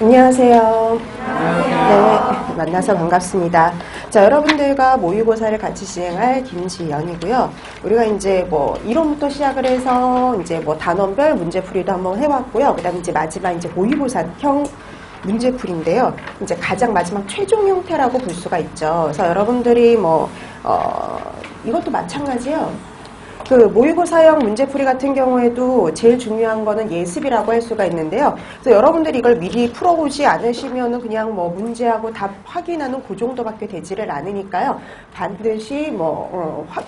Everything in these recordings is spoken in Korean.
안녕하세요. 네, 만나서 반갑습니다. 자, 여러분들과 모의고사를 같이 진행할 김지연이고요. 우리가 이제 뭐 이론부터 시작을 해서 이제 뭐 단원별 문제풀이도 한번 해봤고요. 그다음에 이제 마지막 이제 모의고사형 문제풀이인데요. 이제 가장 마지막 최종 형태라고 볼 수가 있죠. 그래서 여러분들이 이것도 마찬가지예요. 그 모의고사형 문제풀이 같은 경우에도 제일 중요한 거는 예습이라고 할 수가 있는데요. 그래서 여러분들이 이걸 미리 풀어보지 않으시면은 그냥 뭐 문제하고 답 확인하는 그 정도밖에 되지를 않으니까요. 반드시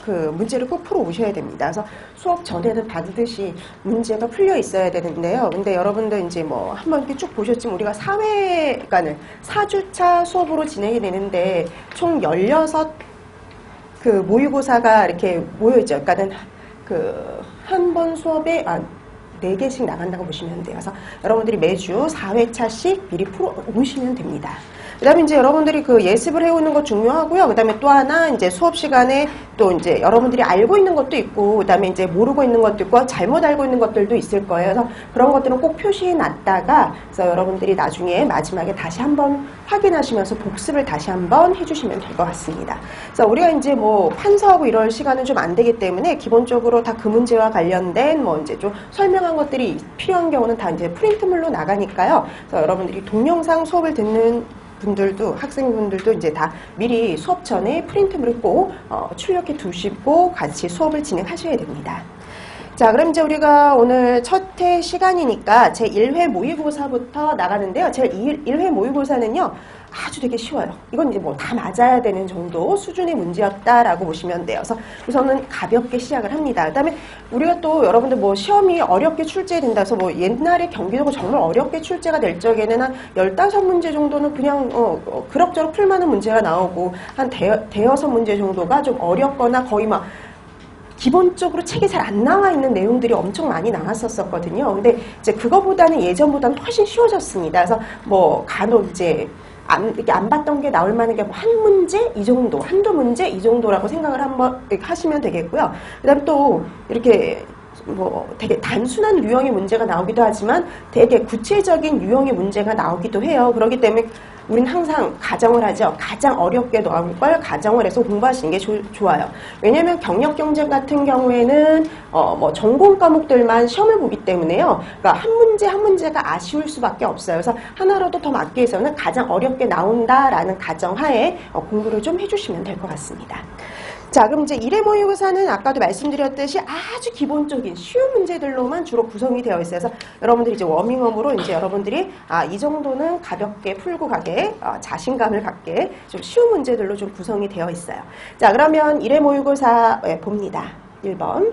그 문제를 꼭 풀어오셔야 됩니다. 그래서 수업 전에는 반드시 문제가 풀려 있어야 되는데요. 근데 여러분들 이제 뭐 한번 이렇게 쭉 보셨지만 우리가 4주차 수업으로 진행이 되는데 총 16 그 모의고사가 이렇게 모여있죠. 그러니까는 한 번 수업에 4개씩 나간다고 보시면 돼요. 그래서 여러분들이 매주 4회차씩 미리 풀어 오시면 됩니다. 그 다음에 이제 여러분들이 그 예습을 해오는 거 중요하고요. 그 다음에 또 하나 이제 수업 시간에 또 이제 여러분들이 알고 있는 것도 있고, 그 다음에 이제 모르고 있는 것도 있고, 잘못 알고 있는 것들도 있을 거예요. 그래서 그런 것들은 꼭 표시해 놨다가, 그래서 여러분들이 나중에 마지막에 다시 한번 확인하시면서 복습을 다시 한번 해주시면 될 것 같습니다. 그래서 우리가 이제 뭐 판서하고 이럴 시간은 좀 안 되기 때문에 기본적으로 다 그 문제와 관련된 뭐 이제 좀 설명한 것들이 필요한 경우는 다 이제 프린트물로 나가니까요. 그래서 여러분들이 동영상 수업을 듣는 분들도 학생분들도 이제 다 미리 수업 전에 프린트물을 꼭 출력해 두시고 같이 수업을 진행하셔야 됩니다. 자, 그럼 이제 우리가 오늘 첫 회 시간이니까 제1회 모의고사부터 나가는데요. 제1회 모의고사는요. 아주 되게 쉬워요. 이건 이제 뭐 다 맞아야 되는 정도 수준의 문제였다라고 보시면 돼요. 그래서 우선은 가볍게 시작을 합니다. 그 다음에 우리가 또 여러분들 뭐 시험이 어렵게 출제된다 해서 뭐 옛날에 경기도가 정말 어렵게 출제가 될 적에는 한 15문제 정도는 그냥 그럭저럭 풀만한 문제가 나오고 한 대여섯 문제 정도가 좀 어렵거나 거의 막 기본적으로 책에 잘 안 나와 있는 내용들이 엄청 많이 나왔었거든요. 근데 이제 그거보다는 예전보다는 훨씬 쉬워졌습니다. 그래서 뭐 간혹 이제 이렇게 안 봤던 게 나올 만한 게 뭐 한 문제 이 정도, 한두 문제 이 정도라고 생각을 한번 하시면 되겠고요. 그다음에 또 이렇게 뭐 되게 단순한 유형의 문제가 나오기도 하지만 되게 구체적인 유형의 문제가 나오기도 해요. 그렇기 때문에 우린 항상 가정을 하죠. 가장 어렵게 나올 걸 가정을 해서 공부하시는 게 좋아요. 왜냐하면 경력 경쟁 같은 경우에는 뭐 전공 과목들만 시험을 보기 때문에요. 그러니까 한 문제 한 문제가 아쉬울 수밖에 없어요. 그래서 하나라도 더 맞기 위해서는 가장 어렵게 나온다라는 가정하에 공부를 좀 해주시면 될 것 같습니다. 자, 그럼 이제 1회 모의고사는 아까도 말씀드렸듯이 아주 기본적인 쉬운 문제들로만 주로 구성이 되어 있어요. 그래서 여러분들이 이제 워밍업으로 이제 여러분들이 이 정도는 가볍게 풀고 가게, 자신감을 갖게 좀 쉬운 문제들로 좀 구성이 되어 있어요. 자, 그러면 1회 모의고사 봅니다. 1번.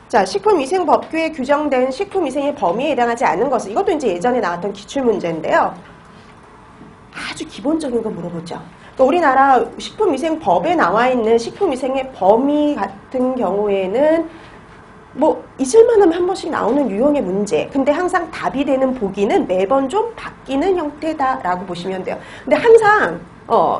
자, 식품위생법규에 규정된 식품위생의 범위에 해당하지 않은 것은, 이것도 이제 예전에 나왔던 기출문제인데요. 아주 기본적인 거 물어보죠. 우리나라 식품위생법에 나와 있는 식품위생의 범위 같은 경우에는 뭐 있을만하면 한 번씩 나오는 유형의 문제. 근데 항상 답이 되는 보기는 매번 좀 바뀌는 형태다라고 보시면 돼요. 근데 항상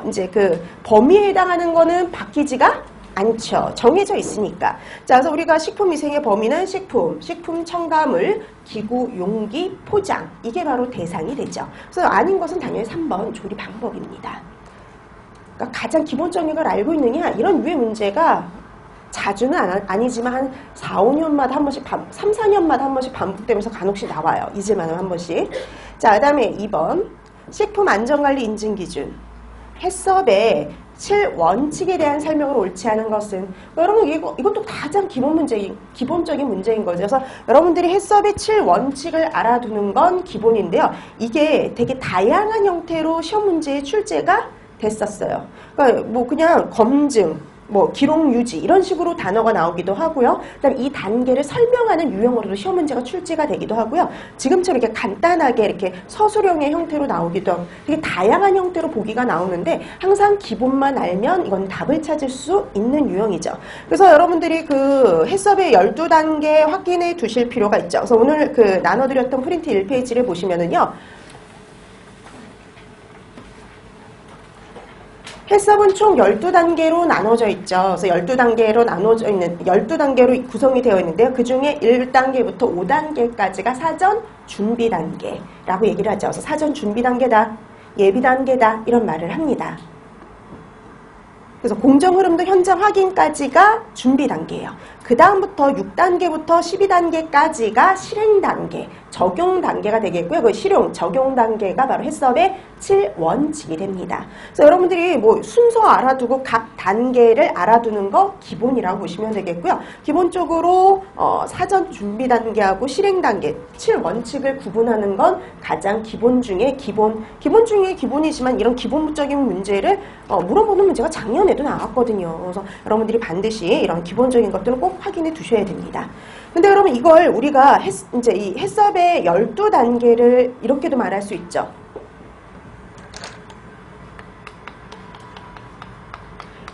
이제 그 범위에 해당하는 거는 바뀌지가 않죠. 정해져 있으니까. 자, 그래서 우리가 식품위생의 범위는 식품 첨가물, 기구, 용기, 포장. 이게 바로 대상이 되죠. 그래서 아닌 것은 당연히 3번 조리 방법입니다. 그러니까 가장 기본적인 걸 알고 있느냐, 이런 유의 문제가 자주는 아니지만 한 4, 5년마다 한 번씩 3, 4년마다 한 번씩 반복되면서 간혹씩 나와요. 잊을만하면 한 번씩. 자, 그 다음에 2번 식품안전관리 인증기준 해썹의 7원칙에 대한 설명을 옳지 않은 것은, 여러분 이것도 가장 기본적인 문제인 거죠. 그래서 여러분들이 해썹의 7원칙을 알아두는 건 기본인데요. 이게 되게 다양한 형태로 시험 문제에 출제가 됐었어요. 그러니까 뭐 그냥 검증, 뭐 기록 유지 이런 식으로 단어가 나오기도 하고요. 그다음에 이 단계를 설명하는 유형으로도 시험 문제가 출제가 되기도 하고요. 지금처럼 이렇게 간단하게 이렇게 서술형의 형태로 나오기도 하고 되게 다양한 형태로 보기가 나오는데 항상 기본만 알면 이건 답을 찾을 수 있는 유형이죠. 그래서 여러분들이 그 해썹의 12단계 확인해 두실 필요가 있죠. 그래서 오늘 그 나눠드렸던 프린트 1페이지를 보시면은요. 해썹은 총 12단계로 나눠져 있죠. 그래서 12단계로 나눠져 있는, 12단계로 구성이 되어 있는데요. 그 중에 1단계부터 5단계까지가 사전 준비 단계라고 얘기를 하죠. 그래서 사전 준비 단계다, 예비 단계다, 이런 말을 합니다. 그래서 공정 흐름도 현장 확인까지가 준비 단계예요. 그 다음부터 6단계부터 12단계까지가 실행 단계, 적용 단계가 되겠고요. 그 실용, 적용 단계가 바로 해썹의 7원칙이 됩니다. 그래서 여러분들이 뭐 순서 알아두고 각 단계를 알아두는 거 기본이라고 보시면 되겠고요. 기본적으로 사전 준비 단계하고 실행 단계, 7원칙을 구분하는 건 가장 기본 중에 기본 중에 기본이지만 이런 기본적인 문제를 물어보는 문제가 작년에도 나왔거든요. 그래서 여러분들이 반드시 이런 기본적인 것들은 꼭 확인해 두셔야 됩니다. 근데 여러분 이걸 우리가 이제 이 해썹의 12단계를 이렇게도 말할 수 있죠.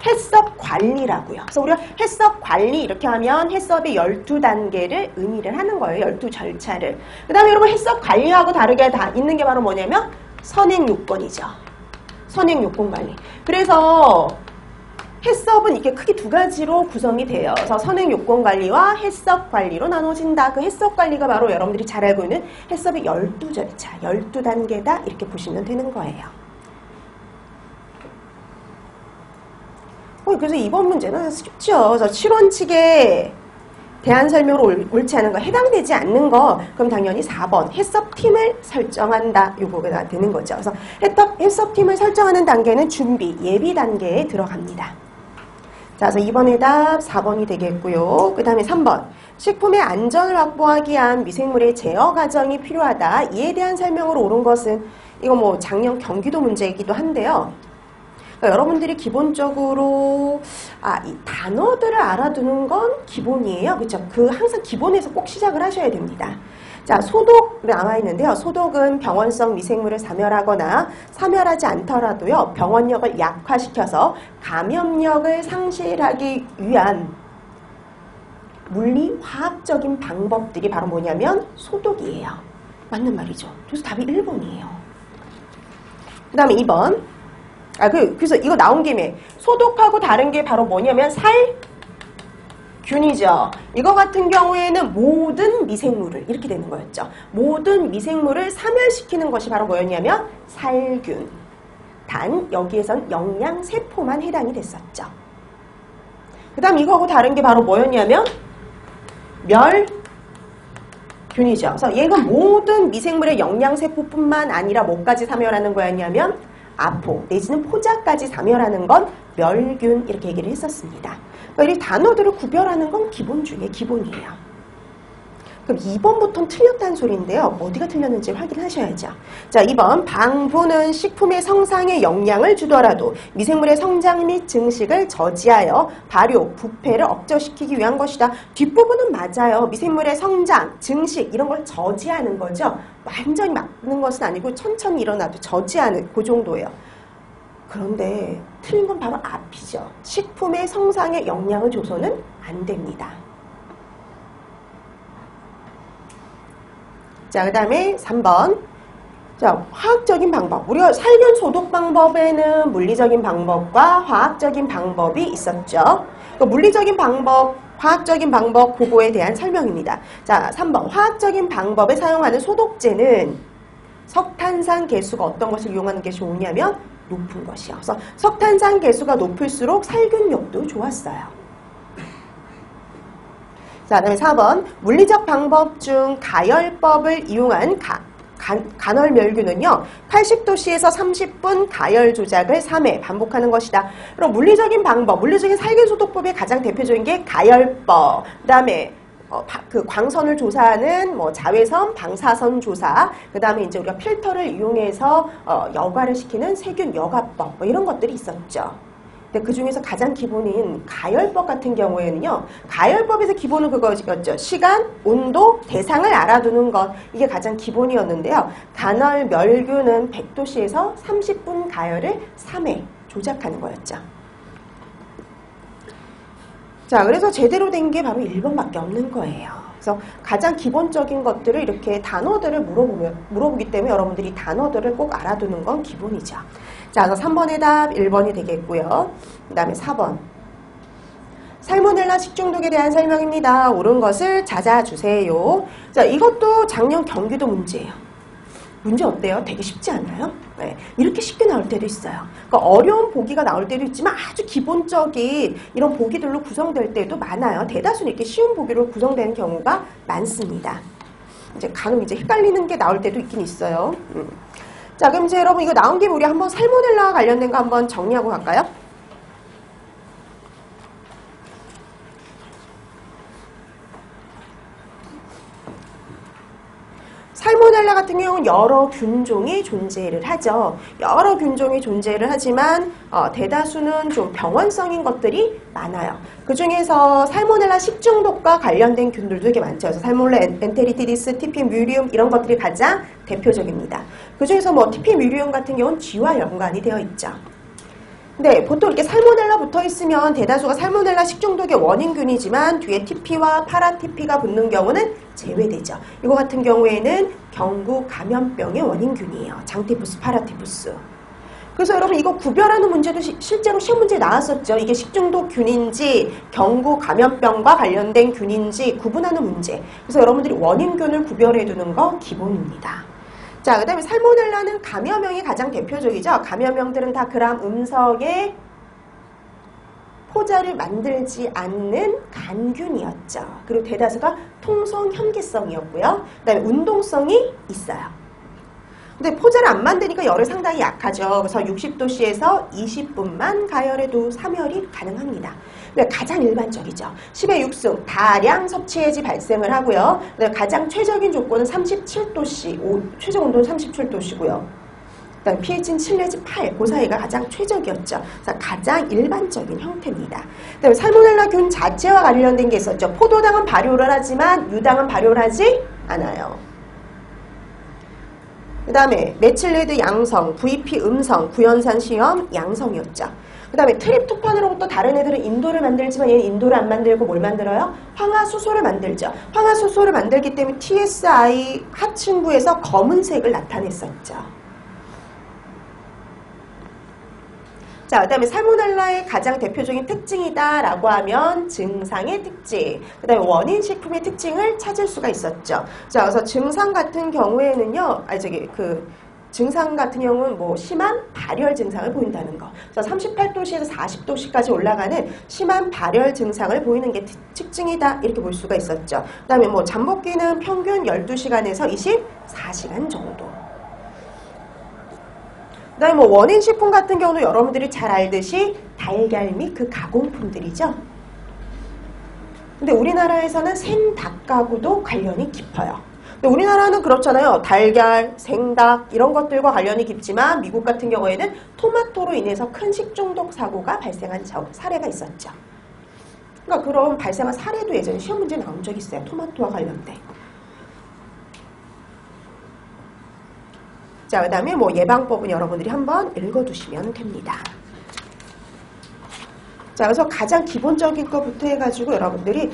해썹 관리라고요. 그래서 우리가 해썹 관리 이렇게 하면 해썹의 12단계를 의미를 하는 거예요. 12절차를. 그 다음에 여러분 해썹 관리하고 다르게 다 있는 게 바로 뭐냐면 선행요건이죠. 선행요건 관리. 그래서 해썹은 이렇게 크게 두 가지로 구성이 돼요. 그래서 선행요건 관리와 해썹 관리로 나눠진다. 그 해썹 관리가 바로 여러분들이 잘 알고 있는 해썹의 12절차, 12단계다. 이렇게 보시면 되는 거예요. 그래서 이번 문제는 쉽죠. 그래서 7원칙에 대한 설명으로 옳지 않은 거, 해당되지 않는 거, 그럼 당연히 4번 해썹팀을 설정한다. 요거가 되는 거죠. 그래서 해썹팀을 설정하는 단계는 준비, 예비 단계에 들어갑니다. 자, 그래서 2번의 답 4번이 되겠고요. 그 다음에 3번. 식품의 안전을 확보하기 위한 미생물의 제어 과정이 필요하다. 이에 대한 설명으로 옳은 것은, 이거 뭐 작년 경기도 문제이기도 한데요. 그러니까 여러분들이 기본적으로 이 단어들을 알아두는 건 기본이에요. 그렇죠? 그 항상 기본에서 꼭 시작을 하셔야 됩니다. 자, 소독 나와 있는데요. 소독은 병원성 미생물을 사멸하거나 사멸하지 않더라도요. 병원력을 약화시켜서 감염력을 상실하기 위한 물리 화학적인 방법들이 바로 뭐냐면 소독이에요. 맞는 말이죠. 그래서 답이 1번이에요. 그 다음에 2번. 그래서 이거 나온 김에 소독하고 다른 게 바로 뭐냐면 살균이죠. 이거 같은 경우에는 모든 미생물을 이렇게 되는 거였죠. 모든 미생물을 사멸시키는 것이 바로 뭐였냐면 살균. 단 여기에선 영양세포만 해당이 됐었죠. 그 다음 이거하고 다른 게 바로 뭐였냐면 멸균이죠. 그래서 얘가 모든 미생물의 영양세포뿐만 아니라 뭐까지 사멸하는 거였냐면 아포 내지는 포자까지 사멸하는 건 멸균 이렇게 얘기를 했었습니다. 그러니까 이 단어들을 구별하는 건 기본 중에 기본이에요. 그럼 2번부터는 틀렸다는 소리인데요. 어디가 틀렸는지 확인하셔야죠. 자, 2번. 방부는 식품의 성상에 영향을 주더라도 미생물의 성장 및 증식을 저지하여 발효, 부패를 억제시키기 위한 것이다. 뒷부분은 맞아요. 미생물의 성장, 증식 이런 걸 저지하는 거죠. 완전히 막는 것은 아니고 천천히 일어나도 저지하는 그 정도예요. 그런데 틀린 건 바로 앞이죠. 식품의 성상에 영향을 줘서는 안 됩니다. 자, 그 다음에 3번. 자, 화학적인 방법. 우리가 살균 소독 방법에는 물리적인 방법과 화학적인 방법이 있었죠. 그 물리적인 방법, 화학적인 방법, 그거에 대한 설명입니다. 자, 3번. 화학적인 방법에 사용하는 소독제는 석탄산 개수가 어떤 것을 이용하는 게 좋으냐면 높은 것이요. 그래서 석탄산 개수가 높을수록 살균력도 좋았어요. 자, 그 다음에 4번. 물리적 방법 중 가열법을 이용한 간헐멸균은요. 80도씨에서 30분 가열 조작을 3회 반복하는 것이다. 그럼 물리적인 방법, 물리적인 살균소독법의 가장 대표적인 게 가열법. 그 다음에 그 광선을 조사하는 뭐 자외선, 방사선 조사, 그 다음에 이제 우리가 필터를 이용해서 여과를 시키는 세균 여과법 뭐 이런 것들이 있었죠. 근데 그 중에서 가장 기본인 가열법 같은 경우에는요. 가열법에서 기본은 그거였죠. 시간, 온도, 대상을 알아두는 것. 이게 가장 기본이었는데요. 간헐멸균은 100도씨에서 30분 가열을 3회 조작하는 거였죠. 자, 그래서 제대로 된 게 바로 1번밖에 없는 거예요. 그래서 가장 기본적인 것들을 이렇게 단어들을 물어보기 때문에 여러분들이 단어들을 꼭 알아두는 건 기본이죠. 자, 그래서 3번의 답 1번이 되겠고요. 그 다음에 4번. 살모넬라 식중독에 대한 설명입니다. 옳은 것을 찾아주세요. 자, 이것도 작년 경기도 문제예요. 문제 어때요? 되게 쉽지 않나요? 네, 이렇게 쉽게 나올 때도 있어요. 그러니까 어려운 보기가 나올 때도 있지만 아주 기본적인 이런 보기들로 구성될 때도 많아요. 대다수는 이렇게 쉬운 보기로 구성되는 경우가 많습니다. 이제 간혹 이제 헷갈리는 게 나올 때도 있긴 있어요. 자, 그럼 이제 여러분 이거 나온 김에 우리 한번 살모넬라와 관련된 거 한번 정리하고 갈까요? 살모넬라 같은 경우는 여러 균종이 존재를 하죠. 여러 균종이 존재를 하지만 대다수는 좀 병원성인 것들이 많아요. 그 중에서 살모넬라 식중독과 관련된 균들도 되게 많죠. 그래서 살모넬라 엔테리티디스, TP 뮤리움 이런 것들이 가장 대표적입니다. 그 중에서 뭐 TP 뮤리움 같은 경우는 쥐와 연관이 되어 있죠. 네, 보통 이렇게 살모넬라 붙어 있으면 대다수가 살모넬라 식중독의 원인균이지만 뒤에 TP와 파라TP가 붙는 경우는 제외되죠. 이거 같은 경우에는 경구 감염병의 원인균이에요. 장티푸스, 파라티푸스. 그래서 여러분 이거 구별하는 문제도 실제로 시험 문제에 나왔었죠. 이게 식중독 균인지 경구 감염병과 관련된 균인지 구분하는 문제. 그래서 여러분들이 원인균을 구별해 두는 거 기본입니다. 자, 그 다음에 살모넬라는 감염형이 가장 대표적이죠. 감염형들은 다 그람 음성의 포자를 만들지 않는 간균이었죠. 그리고 대다수가 통성혐기성이었고요. 그 다음에 운동성이 있어요. 근데 포자를 안 만드니까 열이 상당히 약하죠. 그래서 60도씨에서 20분만 가열해도 사멸이 가능합니다. 근데 가장 일반적이죠. 10의 6승 다량 섭취해지 발생을 하고요. 근데 가장 최적인 조건은 37도씨, 최적 온도는 37도씨고요. 그다음 pH는 7 내지 8, 그 사이가 가장 최적이었죠. 그래서 가장 일반적인 형태입니다. 그다음에 살모넬라 균 자체와 관련된 게 있었죠. 포도당은 발효를 하지만 유당은 발효를 하지 않아요. 그 다음에 메칠레드 양성, VP 음성, 구연산 시험 양성이었죠. 그 다음에 트립토판으로부터 다른 애들은 인도를 만들지만 얘는 인도를 안 만들고 뭘 만들어요? 황화수소를 만들죠. 황화수소를 만들기 때문에 TSI 하층부에서 검은색을 나타냈었죠. 자, 그 다음에 살모넬라의 가장 대표적인 특징이다라고 하면 증상의 특징, 그 다음에 원인식품의 특징을 찾을 수가 있었죠. 자, 그래서 증상 같은 경우에는요, 증상 같은 경우는 뭐 심한 발열 증상을 보인다는 거. 그래서 38도씨에서 40도씨까지 올라가는 심한 발열 증상을 보이는 게 특징이다. 이렇게 볼 수가 있었죠. 그 다음에 뭐 잠복기는 평균 12시간에서 24시간 정도. 그 다음에 뭐 원인식품 같은 경우는 여러분들이 잘 알듯이 달걀 및 그 가공품들이죠. 근데 우리나라에서는 생닭하고도 관련이 깊어요. 근데 우리나라는 그렇잖아요. 달걀, 생닭 이런 것들과 관련이 깊지만 미국 같은 경우에는 토마토로 인해서 큰 식중독 사고가 발생한 사례가 있었죠. 그러니까 그런 발생한 사례도 예전에 시험 문제에 나온 적이 있어요. 토마토와 관련된. 자, 그 다음에 뭐 예방법은 여러분들이 한번 읽어두시면 됩니다. 자, 그래서 가장 기본적인 것부터 해가지고 여러분들이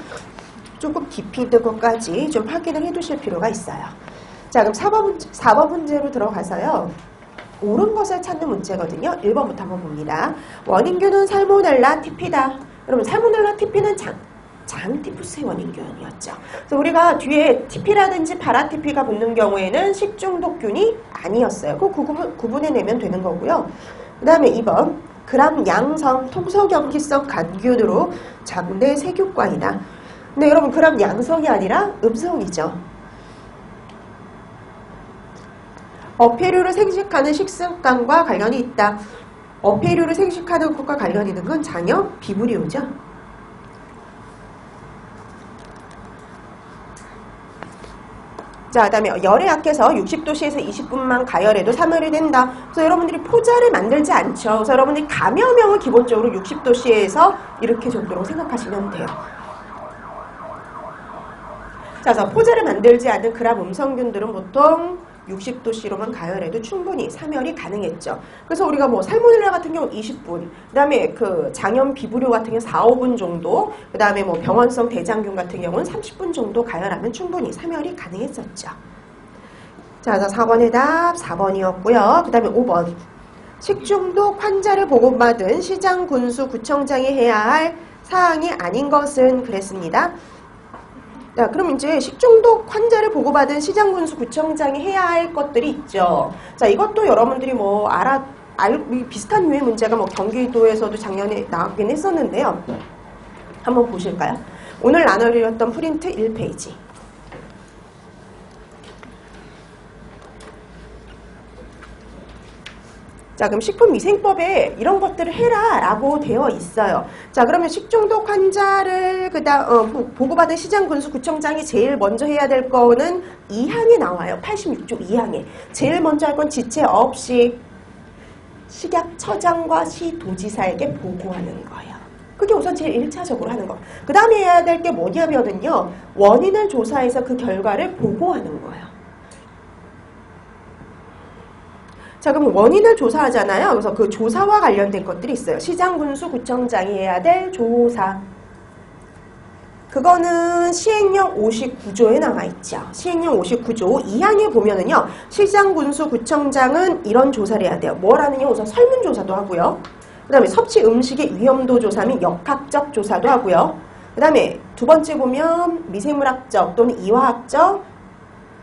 조금 깊이 있는 것까지 좀 확인을 해두실 필요가 있어요. 자, 그럼 4번 문제로 들어가서요. 옳은 것을 찾는 문제거든요. 1번부터 한번 봅니다. 원인균은 살모넬라 TP다. 여러분, 살모넬라 TP는 장티푸스의 원인균이었죠. 그래서 우리가 뒤에 TP라든지 파라TP가 붙는 경우에는 식중독균이 아니었어요. 그 구분해내면 되는 거고요. 그 다음에 2번 그람 양성 통성염기성 간균으로 장내 세균과이다. 근데 여러분 그람 양성이 아니라 음성이죠. 어패류를 생식하는 식습관과 관련이 있다. 어패류를 생식하는 것과 관련이 있는 건 장염 비브리오죠. 자, 그 다음에 열에 약해서 60도씨에서 20분만 가열해도 사멸이 된다. 그래서 여러분들이 포자를 만들지 않죠. 그래서 여러분들이 감염형은 기본적으로 60도씨에서 이렇게 정도로 생각하시면 돼요. 자, 그래서 포자를 만들지 않는 그람 음성균들은 보통 60도씨로만 가열해도 충분히 사멸이 가능했죠. 그래서 우리가 뭐 살모넬라 같은 경우는 20분, 그 다음에 그 장염 비브리오 같은 경우는 4, 5분 정도, 그 다음에 뭐 병원성 대장균 같은 경우는 30분 정도 가열하면 충분히 사멸이 가능했었죠. 자, 그래서 4번의 답 4번이었고요. 그 다음에 5번. 식중독 환자를 보고받은 시장군수구청장이 해야 할 사항이 아닌 것은 그랬습니다. 자, 그럼 이제 식중독 환자를 보고받은 시장군수구청장이 해야 할 것들이 있죠. 자, 이것도 여러분들이 뭐 비슷한 유의 문제가 뭐 경기도에서도 작년에 나왔긴 했었는데요. 한번 보실까요? 오늘 나눠드렸던 프린트 1페이지. 자, 그럼 식품위생법에 이런 것들을 해라 라고 되어 있어요. 자, 그러면 식중독 환자를 보고받은 시장군수구청장이 제일 먼저 해야 될 거는 2항에 나와요. 86조 2항에. 제일 먼저 할 건 지체 없이 식약처장과 시도지사에게 보고하는 거예요. 그게 우선 제일 1차적으로 하는 거. 그 다음에 해야 될 게 뭐냐면은요, 원인을 조사해서 그 결과를 보고하는 거예요. 자, 그럼 원인을 조사하잖아요. 그래서 그 조사와 관련된 것들이 있어요. 시장군수구청장이 해야 될 조사. 그거는 시행령 59조에 나와있죠. 시행령 59조 2항에 보면은요, 시장군수구청장은 이런 조사를 해야 돼요. 뭐라는요? 우선 설문조사도 하고요. 그 다음에 섭취 음식의 위험도 조사 및 역학적 조사도 하고요. 그 다음에 두 번째 보면 미생물학적 또는 이화학적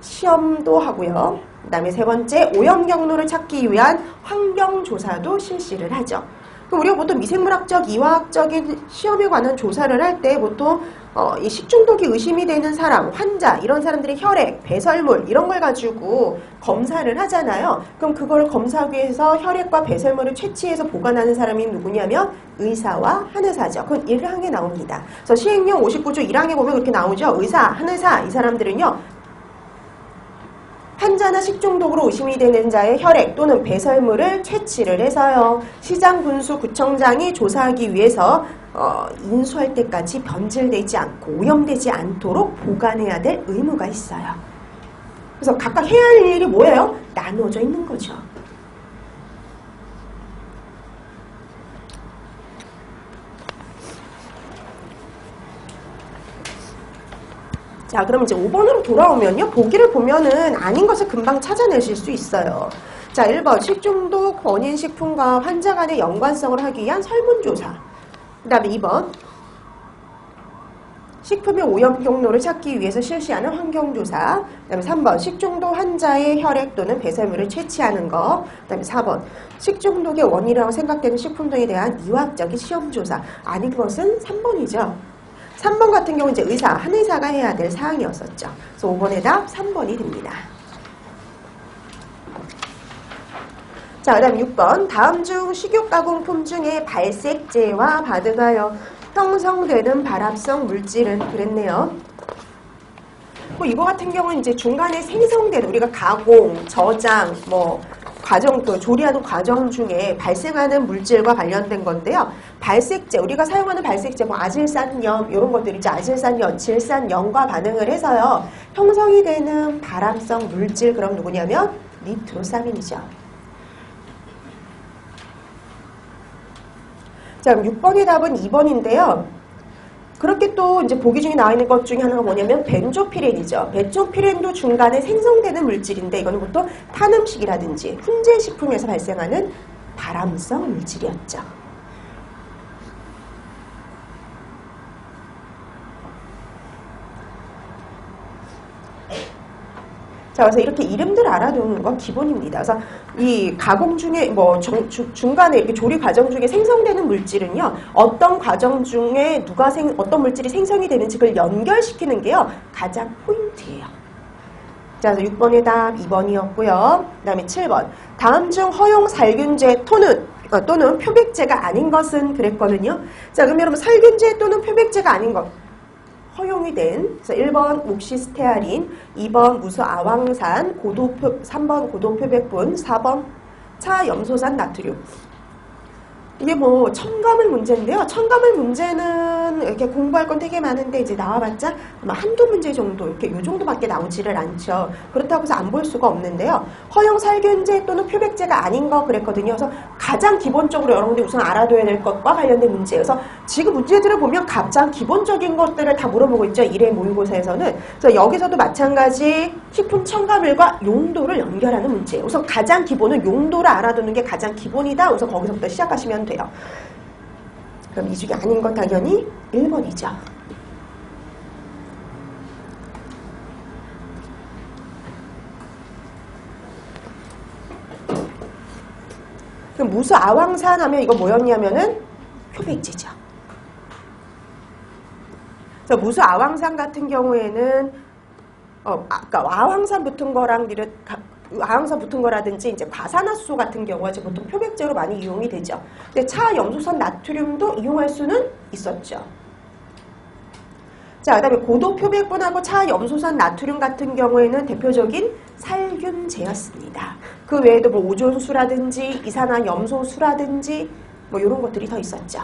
시험도 하고요. 그 다음에 세 번째, 오염 경로를 찾기 위한 환경조사도 실시를 하죠. 그럼 우리가 보통 미생물학적, 이화학적인 시험에 관한 조사를 할 때 보통 이 식중독이 의심이 되는 사람, 환자, 이런 사람들의 혈액, 배설물 이런 걸 가지고 검사를 하잖아요. 그럼 그걸 검사하기 위해서 혈액과 배설물을 채취해서 보관하는 사람이 누구냐면 의사와 한의사죠. 그건 1항에 나옵니다. 그래서 시행령 59조 1항에 보면 그렇게 나오죠. 의사, 한의사 이 사람들은요, 환자나 식중독으로 의심이 되는 자의 혈액 또는 배설물을 채취를 해서요, 시장군수구청장이 조사하기 위해서 인수할 때까지 변질되지 않고 오염되지 않도록 보관해야 될 의무가 있어요. 그래서 각각 해야 할 일이 뭐예요? 나누어져 있는 거죠. 자, 그럼 이제 5번으로 돌아오면요, 보기를 보면은 아닌 것을 금방 찾아내실 수 있어요. 자, 1번 식중독 원인 식품과 환자 간의 연관성을 하기 위한 설문조사. 그 다음에 2번 식품의 오염 경로를 찾기 위해서 실시하는 환경조사. 그 다음에 3번 식중독 환자의 혈액 또는 배설물을 채취하는 거. 그 다음에 4번 식중독의 원인이라고 생각되는 식품 등에 대한 이화학적인 시험조사. 아닌 것은 3번이죠. 3번 같은 경우는 이제 의사, 한의사가 해야 될 사항이었었죠. 그래서 5번의 답 3번이 됩니다. 자, 그 다음 6번. 다음 중 식욕가공품 중에 발색제와 바드가요 형성되는 발합성 물질은 그랬네요. 뭐 이거 같은 경우는 이제 중간에 생성되는 우리가 가공, 저장, 과정, 조리하는 과정 중에 발생하는 물질과 관련된 건데요. 발색제, 우리가 사용하는 발색제, 아질산염, 이런 것들이죠. 아질산염, 질산염과 반응을 해서요, 형성이 되는 발암성 물질, 그럼 누구냐면 니트로사민이죠. 자, 그럼 6번의 답은 2번인데요. 그렇게 또 이제 보기 중에 나와 있는 것 중에 하나가 뭐냐면 벤조피렌이죠. 벤조피렌도 중간에 생성되는 물질인데 이거는 보통 탄 음식이라든지 훈제 식품에서 발생하는 발암성 물질이었죠. 자, 그래서 이렇게 이름들 알아두는 건 기본입니다. 그래서 이 가공 중에 중간에 이렇게 조리 과정 중에 생성되는 물질은요, 어떤 과정 중에 어떤 물질이 생성이 되는지 그걸 연결시키는 게요, 가장 포인트예요. 자, 그래서 6번의 답 2번이었고요. 그 다음에 7번. 다음 중 허용 살균제 또는 표백제가 아닌 것은 그랬거든요. 자, 그럼 여러분 살균제 또는 표백제가 아닌 것. 허용이 된, 그래서 1번 옥시스테아린, 2번 무수아황산, 3번 고도표백분, 4번 차염소산 나트륨. 이게 뭐 첨가물 문제인데요. 첨가물 문제는 이렇게 공부할 건 되게 많은데 이제 나와봤자 아마 한두 문제 정도 이렇게 요 정도밖에 나오지를 않죠. 그렇다고 해서 안 볼 수가 없는데요. 허용 살균제 또는 표백제가 아닌 거 그랬거든요. 그래서 가장 기본적으로 여러분들이 우선 알아둬야 될 것과 관련된 문제예요. 그래서 지금 문제들을 보면 가장 기본적인 것들을 다 물어보고 있죠. 1회 모의고사에서는. 그래서 여기서도 마찬가지 식품 첨가물과 용도를 연결하는 문제예요. 우선 가장 기본은 용도를 알아두는 게 가장 기본이다. 그래서 거기서부터 시작하시면 돼요. 그럼 이 중에 아닌 건 당연히 1번이죠. 그럼 무수 아황산 하면 이거 뭐였냐면은 표백제죠. 그래서 무수 아황산 같은 경우에는 아까 아황산 붙은 거랑 아황산 붙은 거라든지 이제 과산화수소 같은 경우가 이제 보통 표백제로 많이 이용이 되죠. 근데 차 염소산 나트륨도 이용할 수는 있었죠. 자, 그다음에 고도 표백분하고 차 염소산 나트륨 같은 경우에는 대표적인 살균제였습니다. 그 외에도 뭐 오존수라든지 이산화 염소수라든지 뭐 이런 것들이 더 있었죠.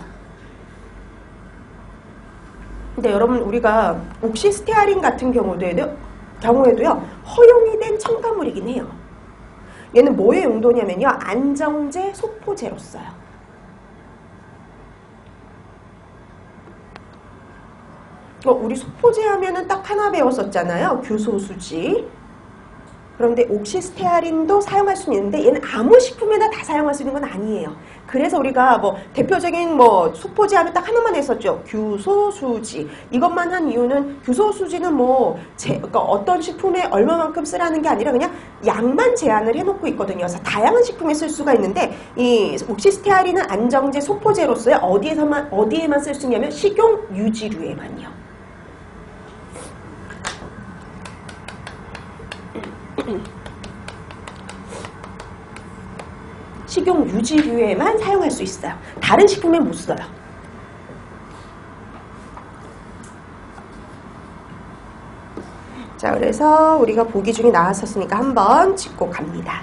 근데 여러분 우리가 옥시스테아린 같은 경우에도요 허용이 된 첨가물이긴 해요. 얘는 뭐의 용도냐면요 안정제 소포제로 써요. 우리 소포제 하면은 딱 하나 배웠었잖아요. 규소수지. 그런데 옥시스테아린도 사용할 수는 있는데 얘는 아무 식품에나 다 사용할 수 있는 건 아니에요. 그래서 우리가 뭐 대표적인 뭐 소포제 하면 딱 하나만 했었죠. 규소수지. 이것만 한 이유는 규소수지는 그러니까 어떤 식품에 얼마만큼 쓰라는 게 아니라 그냥 양만 제한을 해놓고 있거든요. 그래서 다양한 식품에 쓸 수가 있는데 이 옥시스테아린은 안정제 소포제로서요. 어디에만 쓸 수 있냐면 식용 유지류에만요. 식용 유지류에만 사용할 수 있어요. 다른 식품엔 못 써요. 자, 그래서 우리가 보기 중에 나왔었으니까 한번 짚고 갑니다.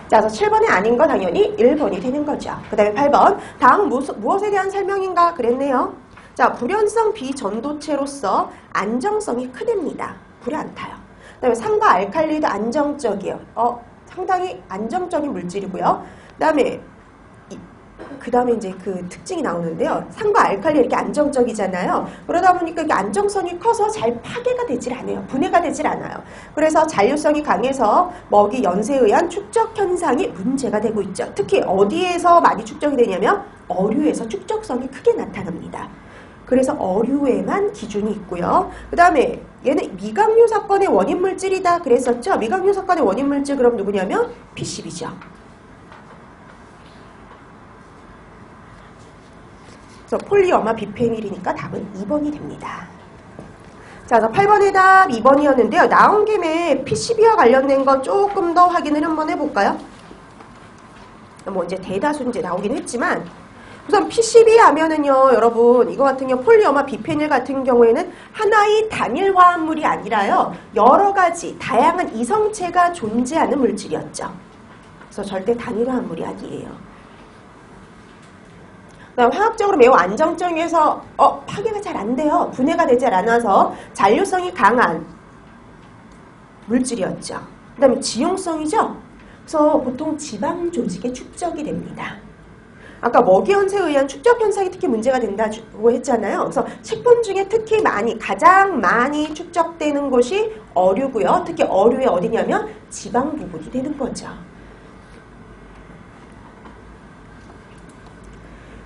자, 그래서 7번이 아닌 거 당연히 1번이 되는 거죠. 그 다음에 8번. 다음은 무엇에 대한 설명인가 그랬네요. 자, 불연성 비전도체로서 안정성이 큰 애입니다. 불에 안 타요. 그 다음에 산과 알칼리도 안정적이에요. 상당히 안정적인 물질이고요. 그 다음에 이제 그 특징이 나오는데요. 산과 알칼리 이렇게 안정적이잖아요. 그러다 보니까 이게 안정성이 커서 잘 파괴가 되질 않아요. 분해가 되질 않아요. 그래서 잔류성이 강해서 먹이 연세에 의한 축적 현상이 문제가 되고 있죠. 특히 어디에서 많이 축적이 되냐면 어류에서 축적성이 크게 나타납니다. 그래서 어류에만 기준이 있고요. 그 다음에 얘는 미각류 사건의 원인 물질이다 그랬었죠. 미각류 사건의 원인 물질 그럼 누구냐면 PCB죠. 그래서 폴리어마 비페닐이니까 답은 2번이 됩니다. 자, 8번의 답 2번이었는데요. 나온 김에 PCB와 관련된 거 조금 더 확인을 한번 해볼까요? 뭐 이제 대다수 이제 나오긴 했지만 우선 PCB 하면은요, 여러분 이거 같은 경우 폴리어마 비페닐 같은 경우에는 하나의 단일 화합물이 아니라요 여러 가지 다양한 이성체가 존재하는 물질이었죠. 그래서 절대 단일 화합물이 아니에요. 화학적으로 매우 안정적이어서 파괴가 잘 안 돼요. 분해가 되지 않아서 잔류성이 강한 물질이었죠. 그 다음에 지용성이죠. 그래서 보통 지방 조직에 축적이 됩니다. 아까 먹이 연세에 의한 축적 현상이 특히 문제가 된다고 했잖아요. 그래서 식품 중에 특히 가장 많이 축적되는 곳이 어류고요. 특히 어류의 어디냐면 지방 부분이 되는 거죠.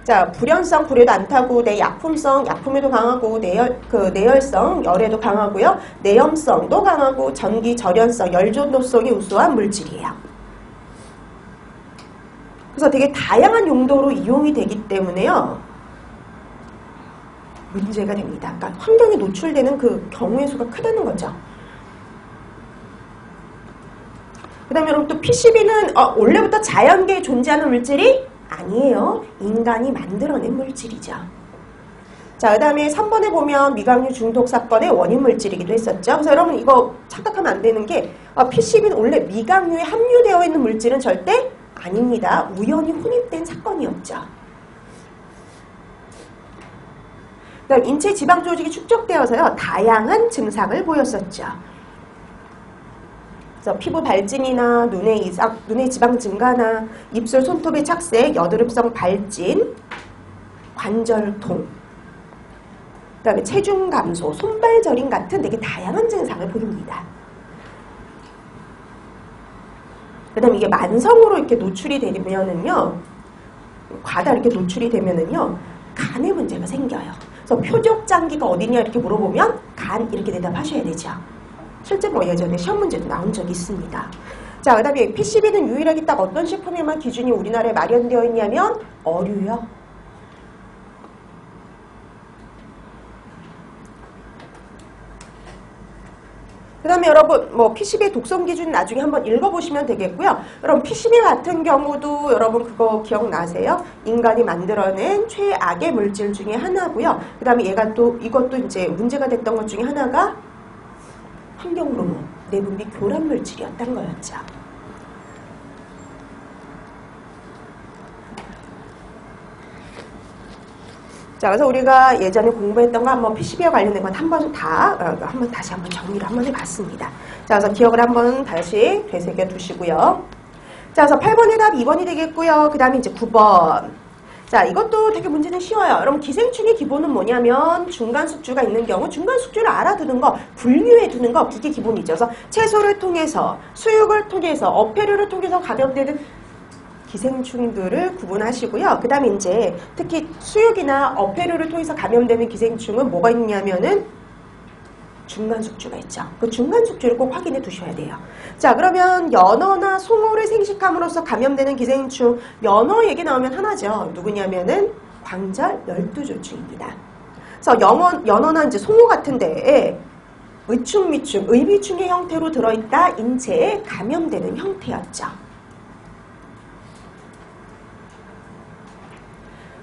자, 불연성, 불에도 안 타고, 약품성, 약품에도 강하고, 내열성, 열에도 강하고요. 내염성도 강하고, 전기, 절연성, 열전도성이 우수한 물질이에요. 그래서 되게 다양한 용도로 이용이 되기 때문에요. 문제가 됩니다. 그러니까 환경에 노출되는 그 경우의 수가 크다는 거죠. 그 다음에 여러분 또 PCB는 원래부터 자연계에 존재하는 물질이 아니에요. 인간이 만들어낸 물질이죠. 자, 그 다음에 3번에 보면 미각류 중독 사건의 원인 물질이기도 했었죠. 그래서 여러분 이거 착각하면 안 되는 게 PCB는 원래 미각류에 함유되어 있는 물질은 절대 아닙니다. 우연히 혼입된 사건이었죠. 그다음 인체 지방 조직이 축적되어서요 다양한 증상을 보였었죠. 그래서 피부 발진이나 눈의 지방 증가나 입술 손톱의 착색, 여드름성 발진, 관절통, 그다음에 체중 감소, 손발 저림 같은 되게 다양한 증상을 보입니다. 그다음에 이게 만성으로 이렇게 노출이 되면은요, 과다 이렇게 노출이 되면은요, 간에 문제가 생겨요. 그래서 표적 장기가 어디냐 이렇게 물어보면 간 이렇게 대답하셔야 되죠. 실제 뭐 예전에 시험 문제도 나온 적이 있습니다. 자, 그다음에 PCB는 유일하게 딱 어떤 식품에만 기준이 우리나라에 마련되어 있냐면 어류요. 그 다음에 여러분 뭐 PCB의 독성 기준 나중에 한번 읽어보시면 되겠고요. 여러분 PCB 같은 경우도 여러분 그거 기억나세요? 인간이 만들어낸 최악의 물질 중에 하나고요. 그 다음에 얘가 또 이것도 이제 문제가 됐던 것 중에 하나가 환경로무, 내분비 교란 물질이었던 거였죠. 자, 그래서 우리가 예전에 공부했던 거 한번 PCB와 관련된 건 한번 다시 한번 정리를 한번 해봤습니다. 자, 그래서 기억을 한번 다시 되새겨 두시고요. 자, 그래서 8번의 답 2번이 되겠고요. 그 다음에 이제 9번. 자, 이것도 되게 문제는 쉬워요. 여러분 기생충의 기본은 뭐냐면 중간 숙주가 있는 경우 중간 숙주를 알아두는 거, 분류해 두는 거, 이게 기본이죠. 그래서 채소를 통해서, 수육을 통해서, 어패류를 통해서 감염되는 기생충들을 구분하시고요. 그 다음에 이제 특히 수육이나 어패류를 통해서 감염되는 기생충은 뭐가 있냐면은 중간 숙주가 있죠. 그 중간 숙주를 꼭 확인해 두셔야 돼요. 자, 그러면 연어나 송어를 생식함으로써 감염되는 기생충, 연어 얘기 나오면 하나죠. 누구냐면은 광절 열두조충입니다. 그래서 연어나 이제 송어 같은데 의충미충, 의비충의 형태로 들어있다 인체에 감염되는 형태였죠.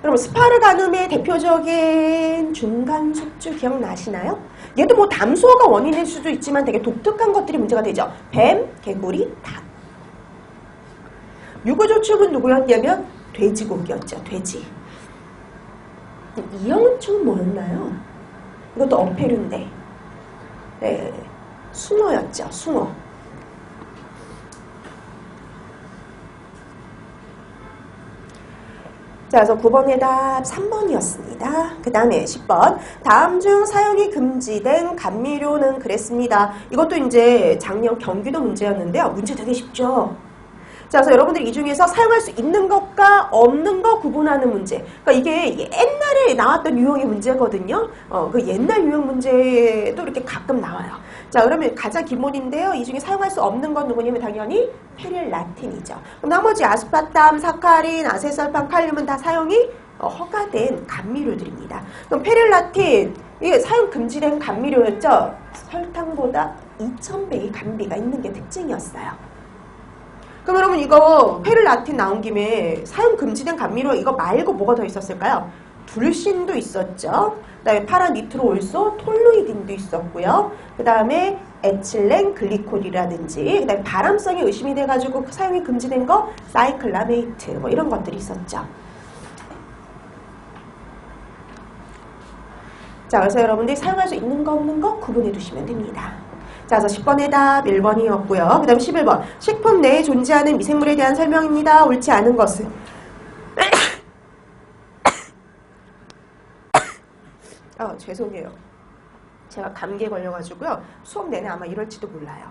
여러분 스파르가눔의 대표적인 중간 숙주 기억나시나요? 얘도 뭐 담수어가 원인일 수도 있지만 되게 독특한 것들이 문제가 되죠. 뱀, 개구리, 닭. 유구조축은 누구였냐면 돼지고기였죠. 돼지. 이형충은 뭐였나요? 이것도 어패류인데 네, 숭어였죠. 숭어. 자, 그래서 9번의 답 3번이었습니다. 그 다음에 10번. 다음 중 사용이 금지된 감미료는 그랬습니다. 이것도 이제 작년 경기도 문제였는데요. 문제 되게 쉽죠? 자, 그래서 여러분들이 이 중에서 사용할 수 있는 것과 없는 것 구분하는 문제. 그러니까 이게 옛날에 나왔던 유형의 문제거든요. 그 옛날 유형 문제도 이렇게 가끔 나와요. 자, 그러면 가장 기본인데요. 이 중에 사용할 수 없는 건 누구냐면 당연히 페릴라틴이죠. 그럼 나머지 아스파탐, 사카린, 아세설판, 칼륨은 다 사용이 허가된 감미료들입니다. 그럼 페릴라틴, 이게 사용 금지된 감미료였죠. 설탕보다 2000배의 감비가 있는 게 특징이었어요. 그럼 여러분 이거 페릴라틴 나온 김에 사용 금지된 감미료 이거 말고 뭐가 더 있었을까요? 둘신도 있었죠. 그 다음에 파라니트로올소, 톨루이딘도 있었고요. 그 다음에 에틸렌 글리콜이라든지 그 다음에 발암성이 의심이 돼가지고 사용이 금지된 거 사이클라메이트 뭐 이런 것들이 있었죠. 자, 그래서 여러분들이 사용할 수 있는 거 없는 거 구분해 두시면 됩니다. 자, 그래서 10번의 답 1번이었고요. 그 다음 11번. 식품 내에 존재하는 미생물에 대한 설명입니다. 옳지 않은 것은. 죄송해요. 제가 감기에 걸려가지고요. 수업 내내 아마 이럴지도 몰라요.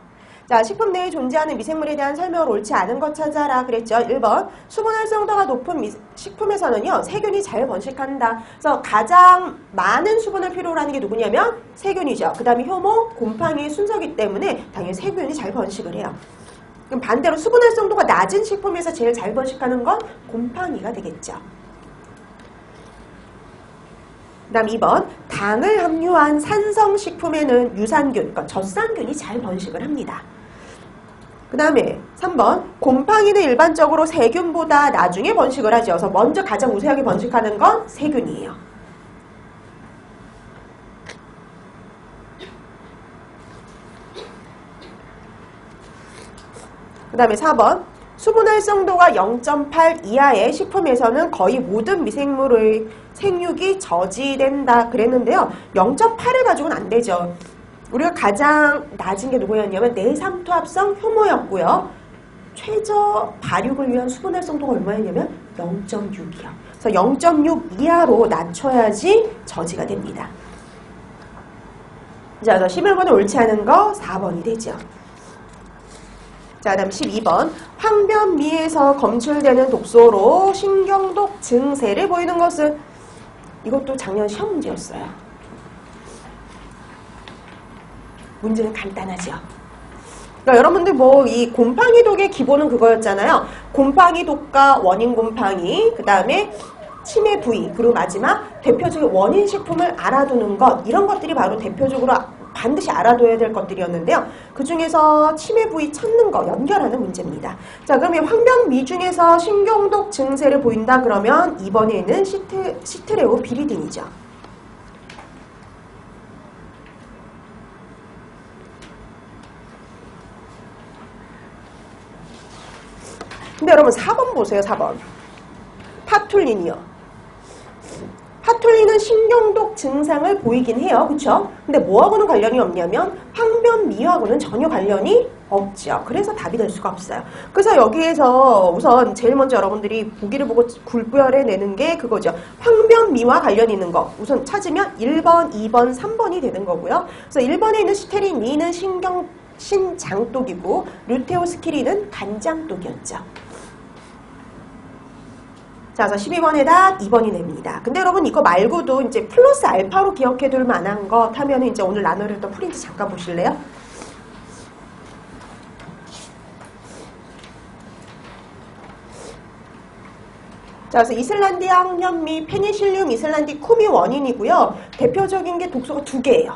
자, 식품 내에 존재하는 미생물에 대한 설명을 옳지 않은 것 찾아라 그랬죠. 1번. 수분 활성도가 높은 식품에서는요. 세균이 잘 번식한다. 그래서 가장 많은 수분을 필요로 하는 게 누구냐면 세균이죠. 그 다음에 효모, 곰팡이의 순서기 때문에 당연히 세균이 잘 번식을 해요. 그럼 반대로 수분 활성도가 낮은 식품에서 제일 잘 번식하는 건 곰팡이가 되겠죠. 그 다음 2번. 당을 함유한 산성식품에는 유산균, 그러니까 젖산균이 잘 번식을 합니다. 그 다음에 3번. 곰팡이는 일반적으로 세균보다 나중에 번식을 하죠. 그래서 먼저 가장 우세하게 번식하는 건 세균이에요. 그 다음에 4번. 수분활성도가 0.8 이하의 식품에서는 거의 모든 미생물의 생육이 저지된다 그랬는데요. 0.8을 가지고는 안 되죠. 우리가 가장 낮은 게 누구였냐면 내삼투합성 효모였고요. 최저 발육을 위한 수분활성도가 얼마였냐면 0.6이요. 그래서 0.6 이하로 낮춰야지 저지가 됩니다. 자, 그래서 11번에 옳지 않은 거 4번이 되죠. 자, 다음 12번. 황변미에서 검출되는 독소로 신경독 증세를 보이는 것은, 이것도 작년 시험 문제였어요. 문제는 간단하죠. 그러니까 여러분들 뭐 이 곰팡이 독의 기본은 그거였잖아요. 곰팡이 독과 원인 곰팡이, 그 다음에 치매 부위, 그리고 마지막 대표적인 원인 식품을 알아두는 것, 이런 것들이 바로 대표적으로 반드시 알아둬야 될 것들이었는데요. 그 중에서 치매 부위 찾는 거 연결하는 문제입니다. 자, 그러면 황변미 중에서 신경독 증세를 보인다 그러면 2번에는 시트레오비리딘이죠. 근데 여러분 4번 보세요. 4번. 파툴린이요. 파툴린은 신경독 증상을 보이긴 해요. 그쵸? 근데 뭐하고는 관련이 없냐면 황변미하고는 전혀 관련이 없죠. 그래서 답이 될 수가 없어요. 그래서 여기에서 우선 제일 먼저 여러분들이 보기를 보고 굴부열해내는 게 그거죠. 황변미와 관련 있는 거 우선 찾으면 1번, 2번, 3번이 되는 거고요. 그래서 1번에 있는 시테린이는 신장독이고 루테오스키린은 간장독이었죠. 자, 그래서 12번에 답 2번이 됩니다. 근데 여러분 이거 말고도 이제 플러스 알파로 기억해둘 만한 것 하면은 이제 오늘 나눠드렸던 프린트 잠깐 보실래요? 자, 그래서 이슬란디아 황변미, 페니실륨 이슬란디쿰이 원인이고요. 대표적인 게 독소가 2개예요.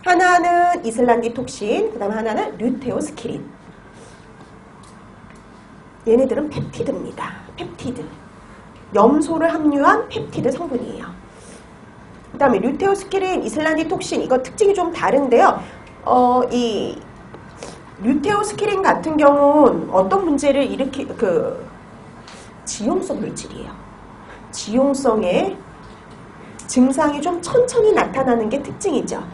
하나는 이슬란디톡신, 그 다음에 하나는 루테오스키린. 얘네들은 펩티드입니다. 펩티드. 염소를 함유한 펩티드 성분이에요. 그 다음에 루테오스키린, 이슬란디톡신, 이거 특징이 좀 다른데요. 이 루테오스키린 같은 경우는 어떤 문제를 지용성 물질이에요. 지용성의 증상이 좀 천천히 나타나는 게 특징이죠.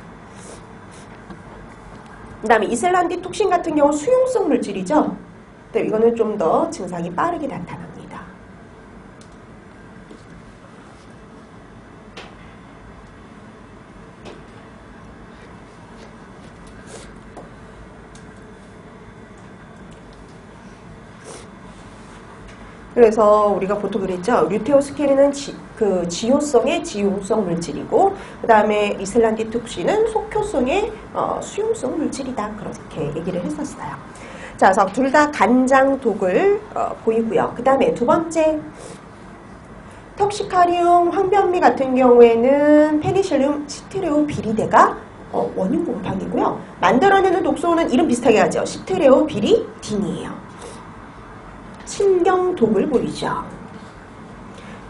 그 다음에 이슬란디톡신 같은 경우 수용성 물질이죠. 근데 이거는 좀 더 증상이 빠르게 나타납니다. 그래서 우리가 보통 그랬죠. 루테오스키린은 지효성의 지용성 물질이고 그 다음에 이슬란디톡신은 속효성의 수용성 물질이다. 그렇게 얘기를 했었어요. 자, 그래서 둘 다 간장독을 보이고요. 그 다음에 두 번째 턱시카리움 황변미 같은 경우에는 페니실륨 시트레오비리데가 원인 곰팡이고요. 만들어내는 독소는 이름 비슷하게 하죠. 시트레오비리딘이에요. 신경독을 보이죠.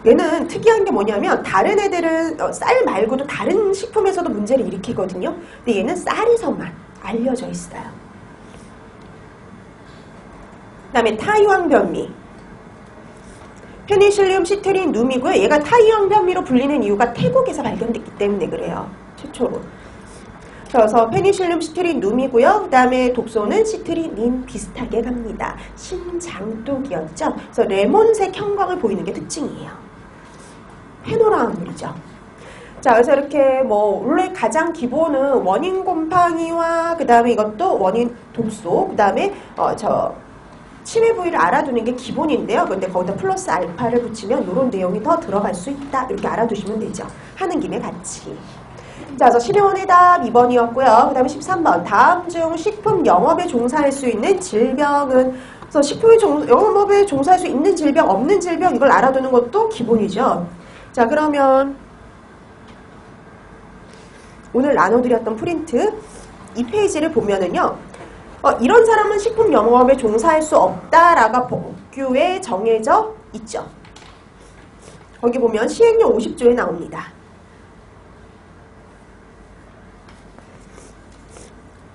얘는 특이한 게 뭐냐면 다른 애들은 쌀 말고도 다른 식품에서도 문제를 일으키거든요. 근데 얘는 쌀에서만 알려져 있어요. 그 다음에 타이황변미. 페니실륨 시트린 눔이고요. 얘가 타이황변미로 불리는 이유가 태국에서 발견됐기 때문에 그래요. 최초로. 그래서 페니실륨 시트린 눔이고요. 그 다음에 독소는 시트리닌 비슷하게 갑니다. 신장독이었죠. 그래서 레몬색 형광을 보이는 게 특징이에요. 페노라물이죠. 자, 그래서 이렇게 뭐 원래 가장 기본은 원인 곰팡이와 그 다음에 이것도 원인 독소, 그 다음에 치매 부위를 알아두는 게 기본인데요. 그런데 거기다 플러스 알파를 붙이면 이런 내용이 더 들어갈 수 있다. 이렇게 알아두시면 되죠. 하는 김에 같이. 자, 그래서 12번의 답 2번이었고요. 그 다음에 13번. 다음 중 식품 영업에 종사할 수 있는 질병은, 그래서 식품 영업에 종사할 수 있는 질병, 없는 질병, 이걸 알아두는 것도 기본이죠. 자, 그러면 오늘 나눠드렸던 프린트 이 페이지를 보면은요. 이런 사람은 식품 영업에 종사할 수 없다라고 법규에 정해져 있죠. 거기 보면 시행령 50조에 나옵니다.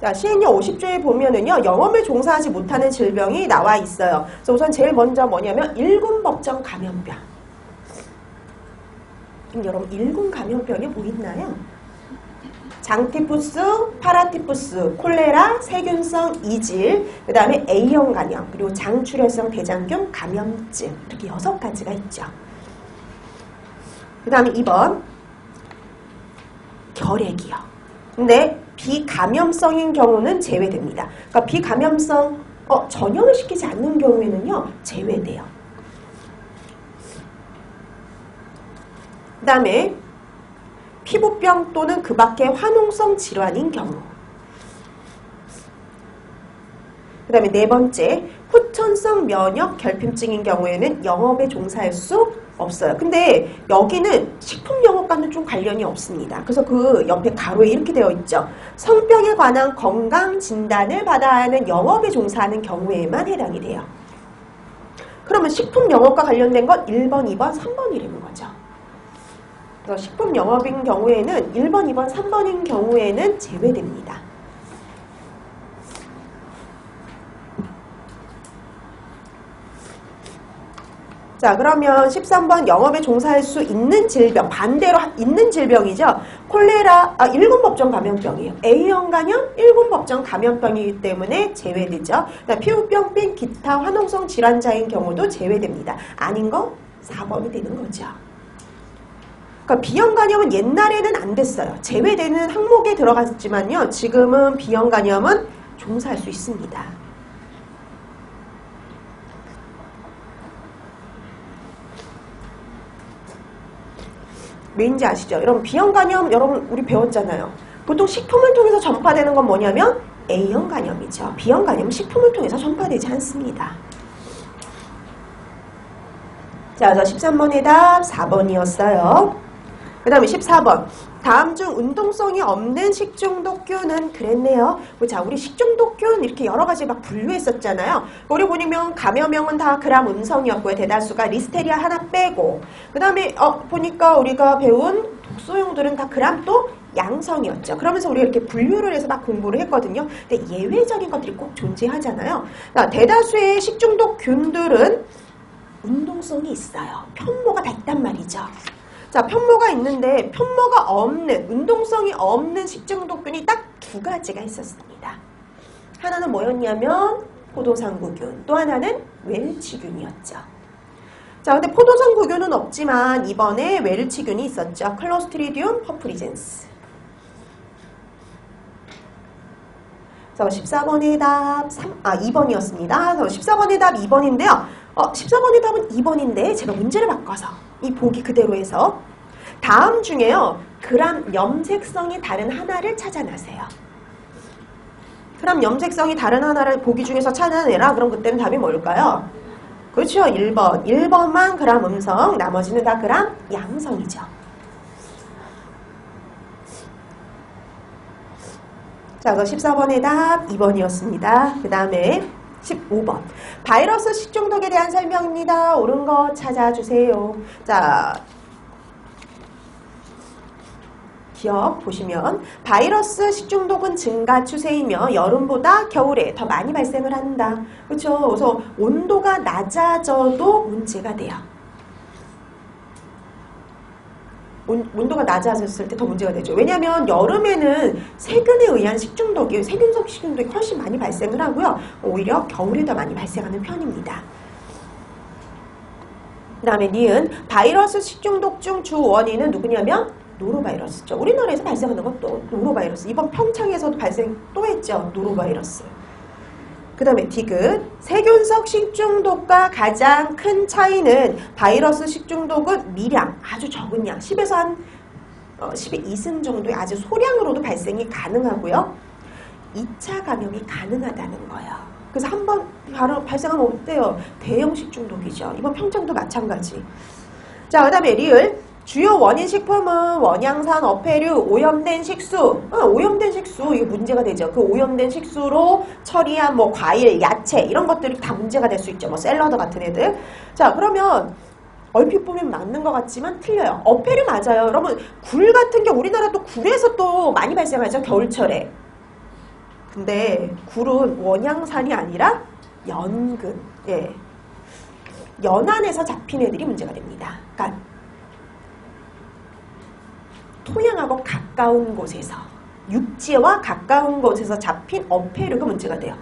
자, 시행령 50조에 보면은요, 영업에 종사하지 못하는 질병이 나와 있어요. 그래서 우선 제일 먼저 뭐냐면, 일군법정 감염병. 그럼 여러분, 일군 감염병이 뭐 있나요? 장티푸스, 파라티푸스, 콜레라, 세균성 이질, 그 다음에 A형 간염, 그리고 장출혈성 대장균 감염증. 이렇게 6가지가 있죠. 그 다음에 2번, 결핵이요. 근데 비감염성인 경우는 제외됩니다. 그러니까 비감염성, 전염을 시키지 않는 경우에는요, 제외돼요. 그 다음에 피부병 또는 그 밖의 화농성 질환인 경우. 그 다음에 4번째, 후천성 면역 결핍증인 경우에는 영업에 종사할 수 없어요. 근데 여기는 식품영업과는 좀 관련이 없습니다. 그래서 그 옆에 가로에 이렇게 되어 있죠. 성병에 관한 건강 진단을 받아야 하는 영업에 종사하는 경우에만 해당이 돼요. 그러면 식품영업과 관련된 건 1번, 2번, 3번이라는 거죠. 그래서 식품영업인 경우에는 1번, 2번, 3번인 경우에는 제외됩니다. 자, 그러면 13번 영업에 종사할 수 있는 질병, 반대로 있는 질병이죠. 콜레라, 1군법정 감염병이에요. A형 간염, 1군법정 감염병이기 때문에 제외되죠. 피부병 및 기타 화농성 질환자인 경우도 제외됩니다. 아닌 거 4번이 되는 거죠. 그러니까 B형 간염은 옛날에는 안 됐어요. 제외되는 항목에 들어갔지만요. 지금은 B형 간염은 종사할 수 있습니다. 왜인지 아시죠? 여러분 B형 간염 여러분 우리 배웠잖아요. 보통 식품을 통해서 전파되는 건 뭐냐면 A형 간염이죠. B형 간염은 식품을 통해서 전파되지 않습니다. 자, 그래서 13번의 답 4번이었어요. 그 다음에 14번. 다음 중 운동성이 없는 식중독균은 그랬네요. 자, 우리 식중독균 이렇게 여러 가지 막 분류했었잖아요. 우리 보니면 감염명은 다 그람 음성이었고요. 대다수가 리스테리아 하나 빼고. 그 다음에 보니까 우리가 배운 독소용들은 다 그람 또 양성이었죠. 그러면서 우리가 이렇게 분류를 해서 막 공부를 했거든요. 근데 예외적인 것들이 꼭 존재하잖아요. 대다수의 식중독균들은 운동성이 있어요. 편모가 다 있단 말이죠. 자, 편모가 있는데 편모가 없는, 운동성이 없는 식중독균이 딱 2가지가 있었습니다. 하나는 뭐였냐면 포도상구균, 또 하나는 웰치균이었죠. 자, 근데 포도상구균은 없지만 이번에 웰치균이 있었죠. 클로스트리디움 퍼프리젠스. 그래서 14번의 답 2번이었습니다. 그래서 14번의 답 2번인데요. 14번의 답은 2번인데 제가 문제를 바꿔서 이 보기 그대로 해서 다음 중에요. 그람 염색성이 다른 하나를 찾아내세요. 그럼 염색성이 다른 하나를 보기 중에서 찾아내라. 그럼 그때는 답이 뭘까요? 그렇죠. 1번. 1번만 그람 음성, 나머지는 다 그람 양성이죠. 자, 그래서 14번의 답 2번이었습니다. 그 다음에 15번. 바이러스 식중독에 대한 설명입니다. 옳은 거 찾아주세요. 자, 기억 보시면 바이러스 식중독은 증가 추세이며 여름보다 겨울에 더 많이 발생을 한다. 그렇죠? 그래서 온도가 낮아져도 문제가 돼요. 온도가 낮아졌을 때 더 문제가 되죠. 왜냐하면 여름에는 세균에 의한 식중독이, 세균성 식중독이 훨씬 많이 발생을 하고요. 오히려 겨울에 더 많이 발생하는 편입니다. 그 다음에 니은 바이러스 식중독 중 주 원인은 누구냐면 노로바이러스죠. 우리나라에서 발생하는 것도 노로바이러스. 이번 평창에서도 발생 또 했죠. 노로바이러스. 그 다음에 디귿. 세균성 식중독과 가장 큰 차이는 바이러스 식중독은 미량, 아주 적은 양, 10에서 한 10의 2승 정도의 아주 소량으로도 발생이 가능하고요. 2차 감염이 가능하다는 거예요. 그래서 한번 바로 발생하면 어때요? 대형 식중독이죠. 이번 평창도 마찬가지. 자, 그 다음에 리을. 주요 원인 식품은 원양산, 어패류, 오염된 식수. 오염된 식수, 이게 문제가 되죠. 그 오염된 식수로 처리한 뭐 과일, 야채 이런 것들이 다 문제가 될 수 있죠. 뭐 샐러드 같은 애들. 자, 그러면 얼핏 보면 맞는 것 같지만 틀려요. 어패류 맞아요. 여러분 굴 같은 게 우리나라 또 굴에서 또 많이 발생하죠. 겨울철에. 근데 굴은 원양산이 아니라 연근, 예, 연안에서 잡힌 애들이 문제가 됩니다. 그러니까 토양하고 가까운 곳에서, 육지와 가까운 곳에서 잡힌 어패류가 문제가 돼요.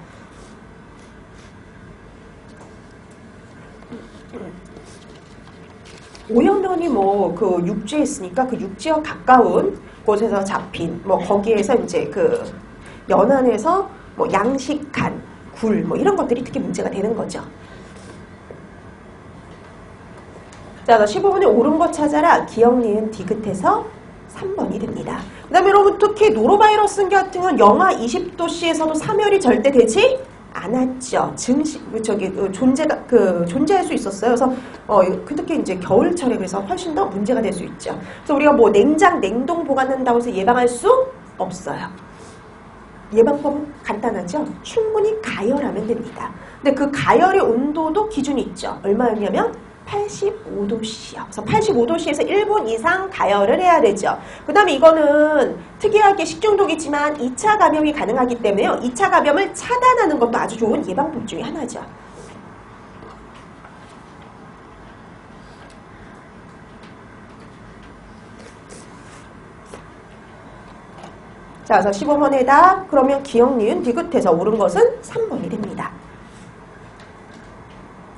오염면이 뭐 그 육지에 있으니까 그 육지와 가까운 곳에서 잡힌 뭐 거기에서 이제 그 연안에서 뭐 양식간, 굴 뭐 이런 것들이 특히 문제가 되는 거죠. 자, 15번에 옳은 거 찾아라. 기억, 니은, 디귿해서 3번이 됩니다. 그 다음에 여러분 특히 노로바이러스 같은 건 영하 20도씨에서도 사멸이 절대 되지 않았죠. 존재할 수 있었어요. 그래서 특히 이제 겨울철에 그래서 훨씬 더 문제가 될 수 있죠. 그래서 우리가 뭐 냉동 보관한다고 해서 예방할 수 없어요. 예방법은 간단하죠. 충분히 가열하면 됩니다. 근데 그 가열의 온도도 기준이 있죠. 얼마였냐면 85도씨요. 그래서 85도씨에서 1분 이상 가열을 해야 되죠. 그 다음에 이거는 특이하게 식중독이지만 2차 감염이 가능하기 때문에요. 2차 감염을 차단하는 것도 아주 좋은 예방법 중에 하나죠. 자, 그래서 15번의 답, 그러면 기억, 니은, 디귿해서 옳은 것은 3번이 됩니다.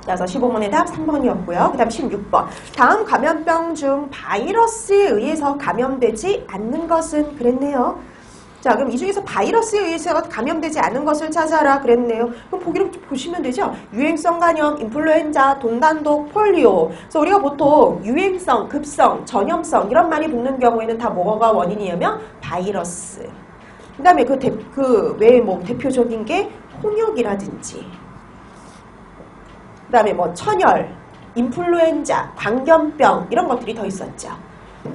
그래서 15번의 답 3번이었고요. 그 다음 16번. 다음 감염병 중 바이러스에 의해서 감염되지 않는 것은 그랬네요. 자, 그럼 이 중에서 바이러스에 의해서 감염되지 않은 것을 찾아라 그랬네요. 그럼 보기로 보시면 되죠. 유행성 감염, 인플루엔자, 돈단독, 폴리오. 그래서 우리가 보통 유행성, 급성, 전염성 이런 말이 붙는 경우에는 다 뭐가 원인이냐면 바이러스. 그 다음에 그 외에 뭐 대표적인 게 홍역이라든지 그 다음에 뭐 천열, 인플루엔자, 광견병 이런 것들이 더 있었죠. 그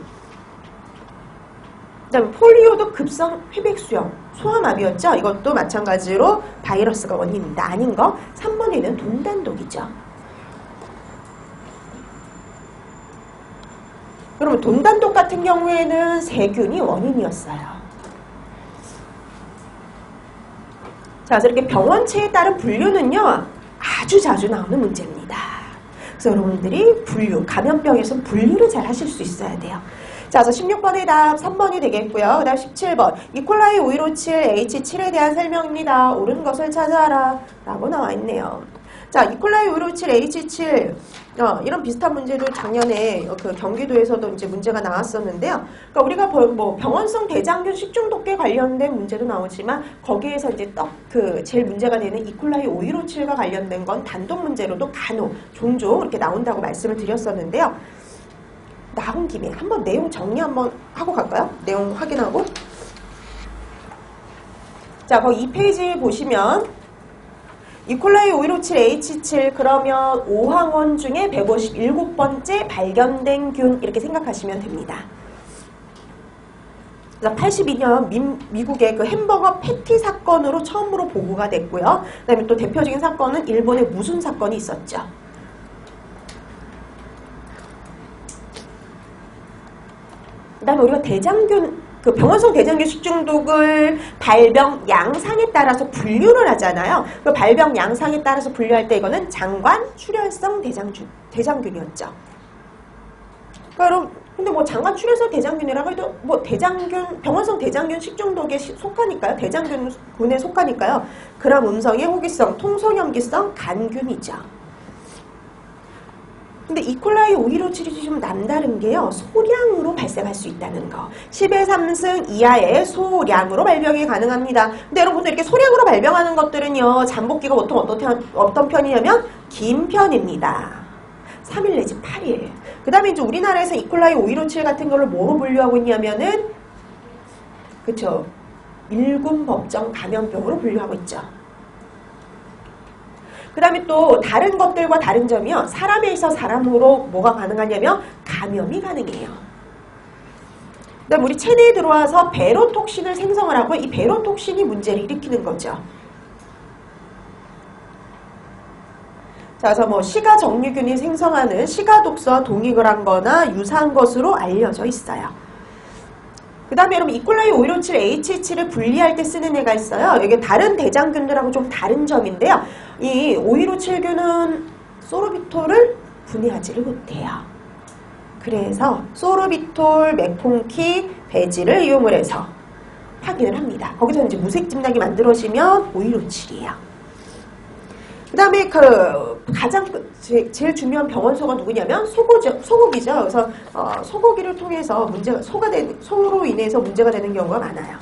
다음에 폴리오도 급성 회백수염, 소아마비였죠. 이것도 마찬가지로 바이러스가 원인입니다. 아닌 거 3번에는 돈단독이죠. 그러면 돈단독 같은 경우에는 세균이 원인이었어요. 자, 그래서 이렇게 병원체에 따른 분류는요. 아주 자주 나오는 문제입니다. 그래서 여러분들이 감염병에서 분류를 잘 하실 수 있어야 돼요. 자, 그래서 16번의 답 3번이 되겠고요. 그 다음 17번. 이콜라이 5157 H7에 대한 설명입니다. 옳은 것을 찾아라 라고 나와 있네요. 자, 이콜라이 5157 H7 이런 비슷한 문제도 작년에 그 경기도에서도 이제 문제가 나왔었는데요. 그러니까 우리가 뭐 병원성 대장균 식중독에 관련된 문제도 나오지만 거기에서 이제 제일 문제가 되는 이콜라이 5157과 관련된 건 단독 문제로도 간혹 종종 이렇게 나온다고 말씀을 드렸었는데요. 나온 김에 한번 내용 정리 한번 하고 갈까요? 내용 확인하고. 자, 거기 2페이지 보시면 이콜라이 5157 H7 그러면 5항원 중에 157번째 발견된 균 이렇게 생각하시면 됩니다. 82년 미국의 그 햄버거 패티 사건으로 처음으로 보고가 됐고요. 그 다음에 또 대표적인 사건은 일본의 무슨 사건이 있었죠. 그 다음에 우리가 그 병원성 대장균 식중독을 발병 양상에 따라서 분류를 하잖아요. 그 발병 양상에 따라서 분류할 때 이거는 장관 출혈성 대장균이었죠. 그러니까 근데 뭐 장관 출혈성 대장균이라고 해도 뭐 병원성 대장균 식중독에 속하니까요. 대장균군에 속하니까요. 그람 음성의 호기성, 통소염기성 간균이죠. 근데 이콜라이 5157이 좀 남다른 게요. 소량으로 발생할 수 있다는 거. 10의 3승 이하의 소량으로 발병이 가능합니다. 근데 여러분들 이렇게 소량으로 발병하는 것들은요. 잠복기가 보통 어떤 편이냐면 긴 편입니다. 3일 내지 8일. 그 다음에 이제 우리나라에서 이콜라이 5157 같은 걸로 뭐로 분류하고 있냐면은 그쵸. 일군 법정 감염병으로 분류하고 있죠. 그 다음에 또 다른 것들과 다른 점이요. 사람에서 사람으로 뭐가 가능하냐면 감염이 가능해요. 그 다음에 우리 체내에 들어와서 베로톡신을 생성을 하고 이 베로톡신이 문제를 일으키는 거죠. 자, 그래서 뭐 시가정류균이 생성하는 시가독소와 동익을 한 거나 유사한 것으로 알려져 있어요. 그 다음에 여러분 이콜라이 5157H7을 분리할 때 쓰는 애가 있어요. 이게 다른 대장균들하고 좀 다른 점인데요. 이 5157균은 소르비톨을 분해하지를 못해요. 그래서 소르비톨, 메콩키, 배지를 이용을 해서 확인을 합니다. 거기서 이제 무색 진맥이 만들어지면 5157이에요. 그 다음에 가장 제일 중요한 병원소가 누구냐면 소고기죠. 그래서 소고기를 통해서 소로 인해서 문제가 되는 경우가 많아요.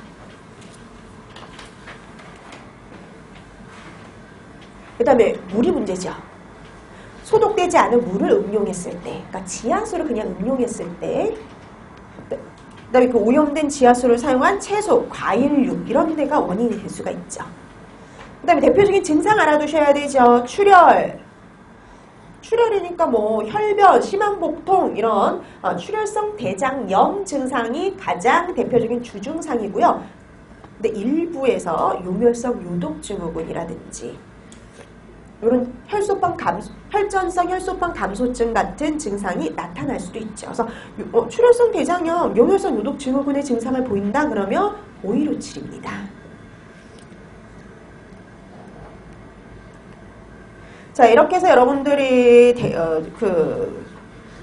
그 다음에 물이 문제죠. 소독되지 않은 물을 응용했을 때, 그러니까 지하수를 그냥 응용했을 때, 그 다음에 그 오염된 지하수를 사용한 채소, 과일류 이런 데가 원인이 될 수가 있죠. 그 다음에 대표적인 증상 알아두셔야 되죠. 출혈이니까 뭐 혈변, 심한 복통 이런 출혈성 대장염 증상이 가장 대표적인 주증상이고요. 근데 일부에서 요멸성 요독증후군이라든지 이런 혈전성 혈소판 감소증 같은 증상이 나타날 수도 있죠. 그래서 출혈성 대장염, 요멸성 요독증후군의 증상을 보인다 그러면 5157입니다. 자, 이렇게 해서 여러분들이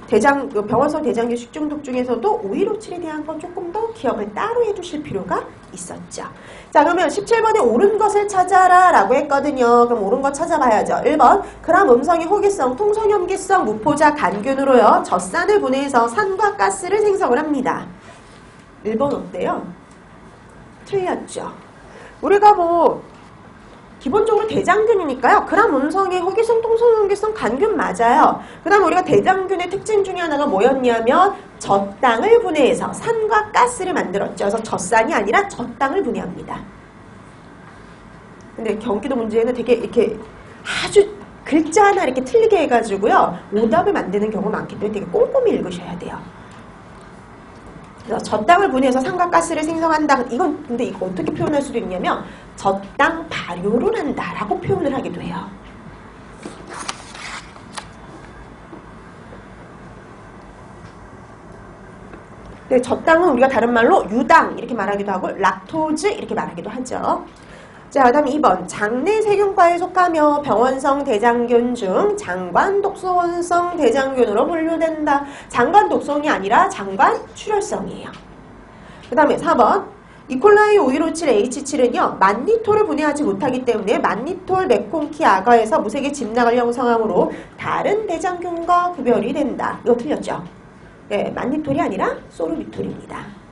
병원성 대장균 식중독 중에서도 5157에 대한 건 조금 더 기억을 따로 해두실 필요가 있었죠. 자, 그러면 17번에 옳은 것을 찾아라 라고 했거든요. 그럼 옳은 것 찾아봐야죠. 1번, 그람 음성의 호기성, 통성염기성, 무포자 간균으로요. 젖산을 분해해서 산과 가스를 생성을 합니다. 1번 어때요? 틀렸죠. 우리가 기본적으로 대장균이니까요. 그람 음성의 호기성, 통성염기성, 간균 맞아요. 그 다음 우리가 대장균의 특징 중에 하나가 뭐였냐면 젖당을 분해해서 산과 가스를 만들었죠. 그래서 젖산이 아니라 젖당을 분해합니다. 근데 경기도 문제는 되게 이렇게 아주 글자 하나 이렇게 틀리게 해가지고요. 오답을 만드는 경우가 많기 때문에 되게 꼼꼼히 읽으셔야 돼요. 그래서 젖당을 분해해서 산과 가스를 생성한다. 근데 이거 어떻게 표현할 수도 있냐면 젖당 발효를 한다라고 표현을 하기도 해요. 네, 젖당은 우리가 다른 말로 유당 이렇게 말하기도 하고 락토즈 이렇게 말하기도 하죠. 자, 다음 2번. 장내 세균과에 속하며 병원성 대장균 중 장관 독소원성 대장균으로 분류된다. 장관 독성이 아니라 장관 출혈성이에요. 그 다음에 4번. 이콜라이 5157H7은요. 만니톨을 분해하지 못하기 때문에 만니톨 메콩키 아가에서 무색의 집락을 형성하므로 다른 대장균과 구별이 된다. 이거 틀렸죠? 네, 만니톨이 아니라 소르비톨입니다.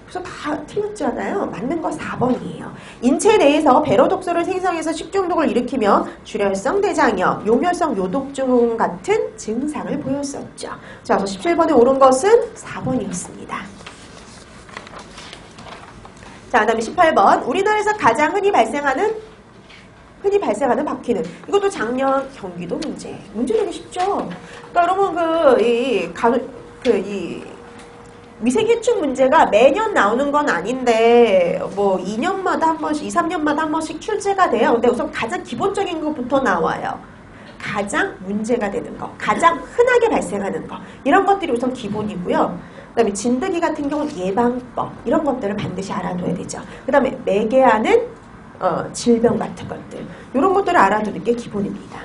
그래서 다 틀렸잖아요. 맞는 거 4번이에요. 인체 내에서 배로독소를 생성해서 식중독을 일으키며 출혈성 대장염, 요멸성 요독증후군 같은 증상을 보였었죠. 자, 그래서 17번에 옳은 것은 4번이었습니다. 자, 그 다음에 18번. 우리나라에서 가장 흔히 발생하는 바퀴는 이것도 작년 경기도 문제. 문제 되게 쉽죠? 그러니까 여러분 미세계층 문제가 매년 나오는 건 아닌데 2년마다 한 번씩, 2, 3년마다 한 번씩 출제가 돼요. 근데 우선 가장 기본적인 것부터 나와요. 가장 문제가 되는 거, 가장 흔하게 발생하는 거 이런 것들이 우선 기본이고요. 그 다음에 진드기 같은 경우는 예방법 이런 것들을 반드시 알아둬야 되죠. 그 다음에 매개하는 질병 같은 것들 이런 것들을 알아두는 게 기본입니다.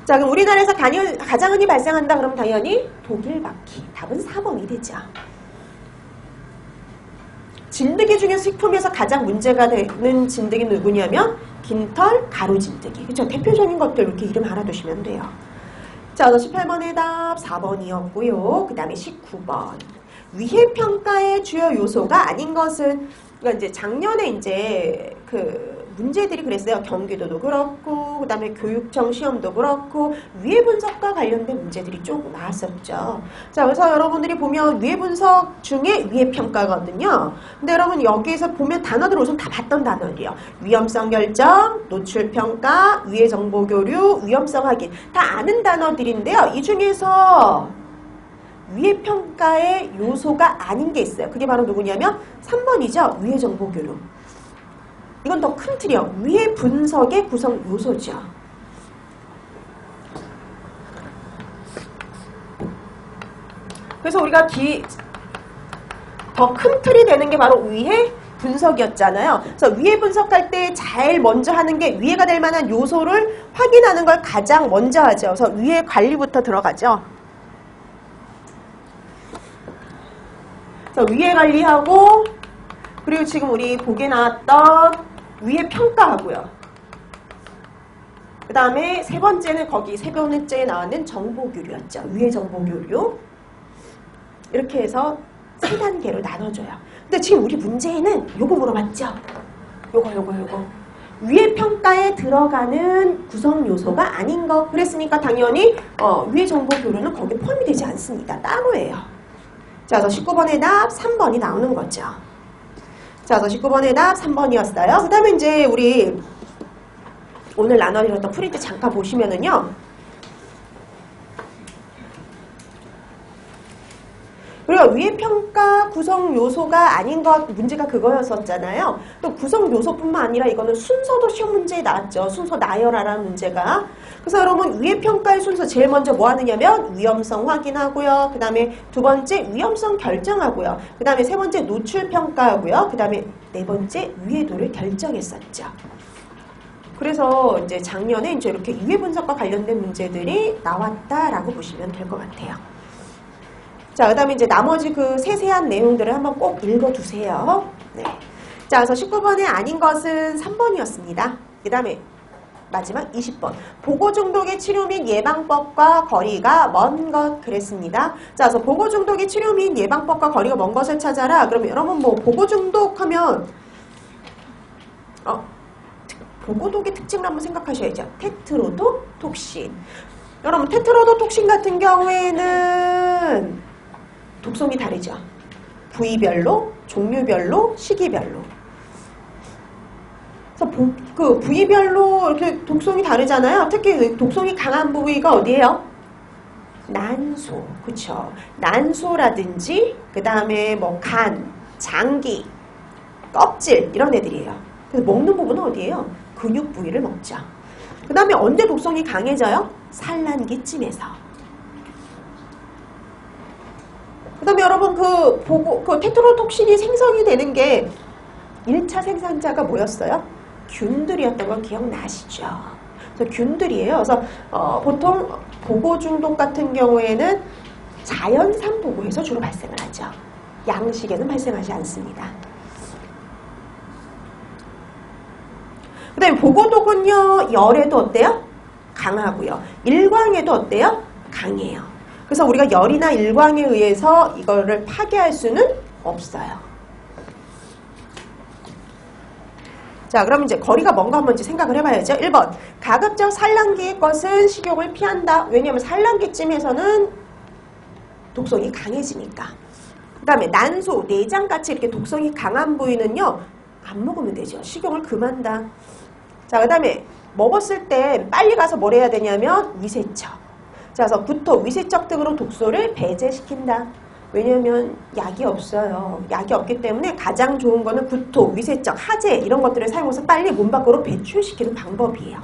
자, 그럼 우리나라에서 가장 흔히 발생한다 그러면 당연히 독일바퀴. 답은 4번이 되죠. 진드기 중에서 식품에서 가장 문제가 되는 진드기 누구냐면 긴털, 가루진드기. 그렇죠? 대표적인 것들 이렇게 이름 알아두시면 돼요. 자, 18번의 답 4번이었고요. 그 다음에 19번. 위해평가의 주요 요소가 아닌 것은, 그러니까 이제 작년에 이제 문제들이 그랬어요. 경기도도 그렇고, 그 다음에 교육청 시험도 그렇고, 위해 분석과 관련된 문제들이 조금 나왔었죠. 자, 그래서 여러분들이 보면 위해 분석 중에 위해 평가거든요. 근데 여러분 여기에서 보면 단어들 우선 다 봤던 단어들이요. 위험성 결정, 노출 평가, 위해 정보 교류, 위험성 확인. 다 아는 단어들인데요. 이 중에서 위해 평가의 요소가 아닌 게 있어요. 그게 바로 누구냐면 3번이죠. 위해 정보 교류. 이건 더 큰 틀이요. 위해 분석의 구성 요소죠. 그래서 우리가 더 큰 틀이 되는 게 바로 위해 분석이었잖아요. 그래서 위해 분석할 때 제일 먼저 하는 게 위해가 될 만한 요소를 확인하는 걸 가장 먼저 하죠. 그래서 위해 관리부터 들어가죠. 그래서 위해 관리하고, 그리고 지금 우리 보기에 나왔던 위해 평가하고요. 그 다음에 세 번째는 거기 세 번째에 나오는 정보교류였죠. 위해 정보교류. 이렇게 해서 세 단계로 나눠줘요. 근데 지금 우리 문제에는 요거 물어봤죠? 요거. 위해 평가에 들어가는 구성 요소가 아닌 거. 그랬으니까 당연히 위해 정보교류는 거기에 포함이 되지 않습니다. 따로예요. 자, 그래서 19번의 답 3번이 나오는 거죠. 자, 그래서 19번의 답 3번이었어요. 그 다음에 이제 우리 오늘 나눠드렸던 프린트 잠깐 보시면은요. 우리가 위해 평가 구성 요소가 아닌 것 문제가 그거였었잖아요. 또 구성 요소뿐만 아니라 이거는 순서도 시험 문제에 나왔죠. 순서 나열하라는 문제가. 그래서 여러분 위해 평가의 순서 제일 먼저 뭐 하느냐면 위험성 확인하고요. 그 다음에 두 번째 위험성 결정하고요. 그 다음에 세 번째 노출 평가하고요. 그 다음에 네 번째 위해도를 결정했었죠. 그래서 이제 작년에 이제 이렇게 위해 분석과 관련된 문제들이 나왔다라고 보시면 될 것 같아요. 자, 그 다음에 이제 나머지 그 세세한 내용들을 한번 꼭 읽어두세요. 네. 자, 그래서 19번에 아닌 것은 3번이었습니다. 그 다음에 마지막 20번. 보고 중독의 치료 및 예방법과 거리가 먼 것 그랬습니다. 자, 그래서 보고 중독의 치료 및 예방법과 거리가 먼 것을 찾아라. 그러면 여러분 뭐 보고 중독 하면 보고독의 특징을 한번 생각하셔야죠. 테트로도톡신. 여러분 테트로도톡신 같은 경우에는 독성이 다르죠. 부위별로, 종류별로, 시기별로. 그래서 그 부위별로 이렇게 독성이 다르잖아요. 특히 독성이 강한 부위가 어디예요? 난소, 그쵸? 난소라든지 그 다음에 뭐 간, 장기, 껍질 이런 애들이에요. 그래서 먹는 부분은 어디예요? 근육 부위를 먹죠. 그 다음에 언제 독성이 강해져요? 산란기쯤에서. 그 다음에 여러분 그 테트로톡신이 생성이 되는 게 1차 생산자가 뭐였어요? 균들이었던 거 기억나시죠? 그래서 균들이에요. 그래서 보통 보고 중독 같은 경우에는 자연산 보고에서 주로 발생을 하죠. 양식에는 발생하지 않습니다. 그 다음에 보고독은요, 열에도 어때요? 강하고요. 일광에도 어때요? 강해요. 그래서 우리가 열이나 일광에 의해서 이거를 파괴할 수는 없어요. 자, 그럼 이제 거리가 뭔가 한번 이제 생각을 해봐야죠. 1번. 가급적 산란기의 것은 식욕을 피한다. 왜냐하면 산란기쯤에서는 독성이 강해지니까. 그 다음에 난소, 내장같이 이렇게 독성이 강한 부위는요, 안 먹으면 되죠. 식욕을 금한다. 자, 그 다음에 먹었을 때 빨리 가서 뭘 해야 되냐면 위세척. 자, 그래서 구토, 위세척 등으로 독소를 배제시킨다. 왜냐하면 약이 없어요. 약이 없기 때문에 가장 좋은 거는 구토, 위세척, 하제 이런 것들을 사용해서 빨리 몸 밖으로 배출시키는 방법이에요.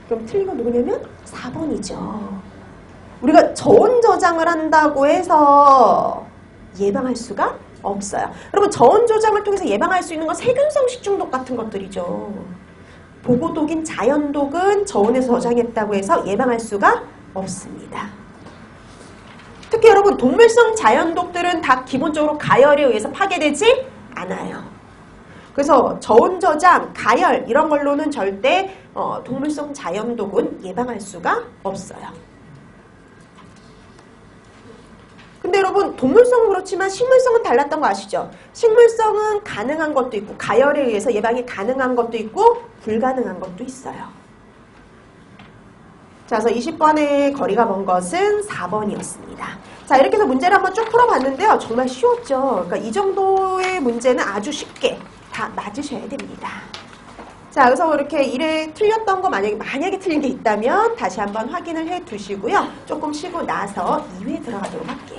그럼 틀린 건 누구냐면 4번이죠. 우리가 저온 저장을 한다고 해서 예방할 수가 없어요. 여러분 저온 저장을 통해서 예방할 수 있는 건 세균성 식중독 같은 것들이죠. 보고독인 자연독은 저온에서 저장했다고 해서 예방할 수가 없습니다. 특히 여러분 동물성 자연독들은 다 기본적으로 가열에 의해서 파괴되지 않아요. 그래서 저온 저장, 가열 이런 걸로는 절대 동물성 자연독은 예방할 수가 없어요. 근데 여러분 동물성은 그렇지만 식물성은 달랐던 거 아시죠? 식물성은 가능한 것도 있고 가열에 의해서 예방이 가능한 것도 있고 불가능한 것도 있어요. 자, 그래서 20번의 거리가 먼 것은 4번이었습니다. 자, 이렇게 해서 문제를 한번 쭉 풀어봤는데요. 정말 쉬웠죠? 그러니까 이 정도의 문제는 아주 쉽게 다 맞으셔야 됩니다. 자, 그래서 이렇게 1회 틀렸던 거 만약에 틀린 게 있다면 다시 한번 확인을 해 두시고요. 조금 쉬고 나서 2회 들어가도록 할게요.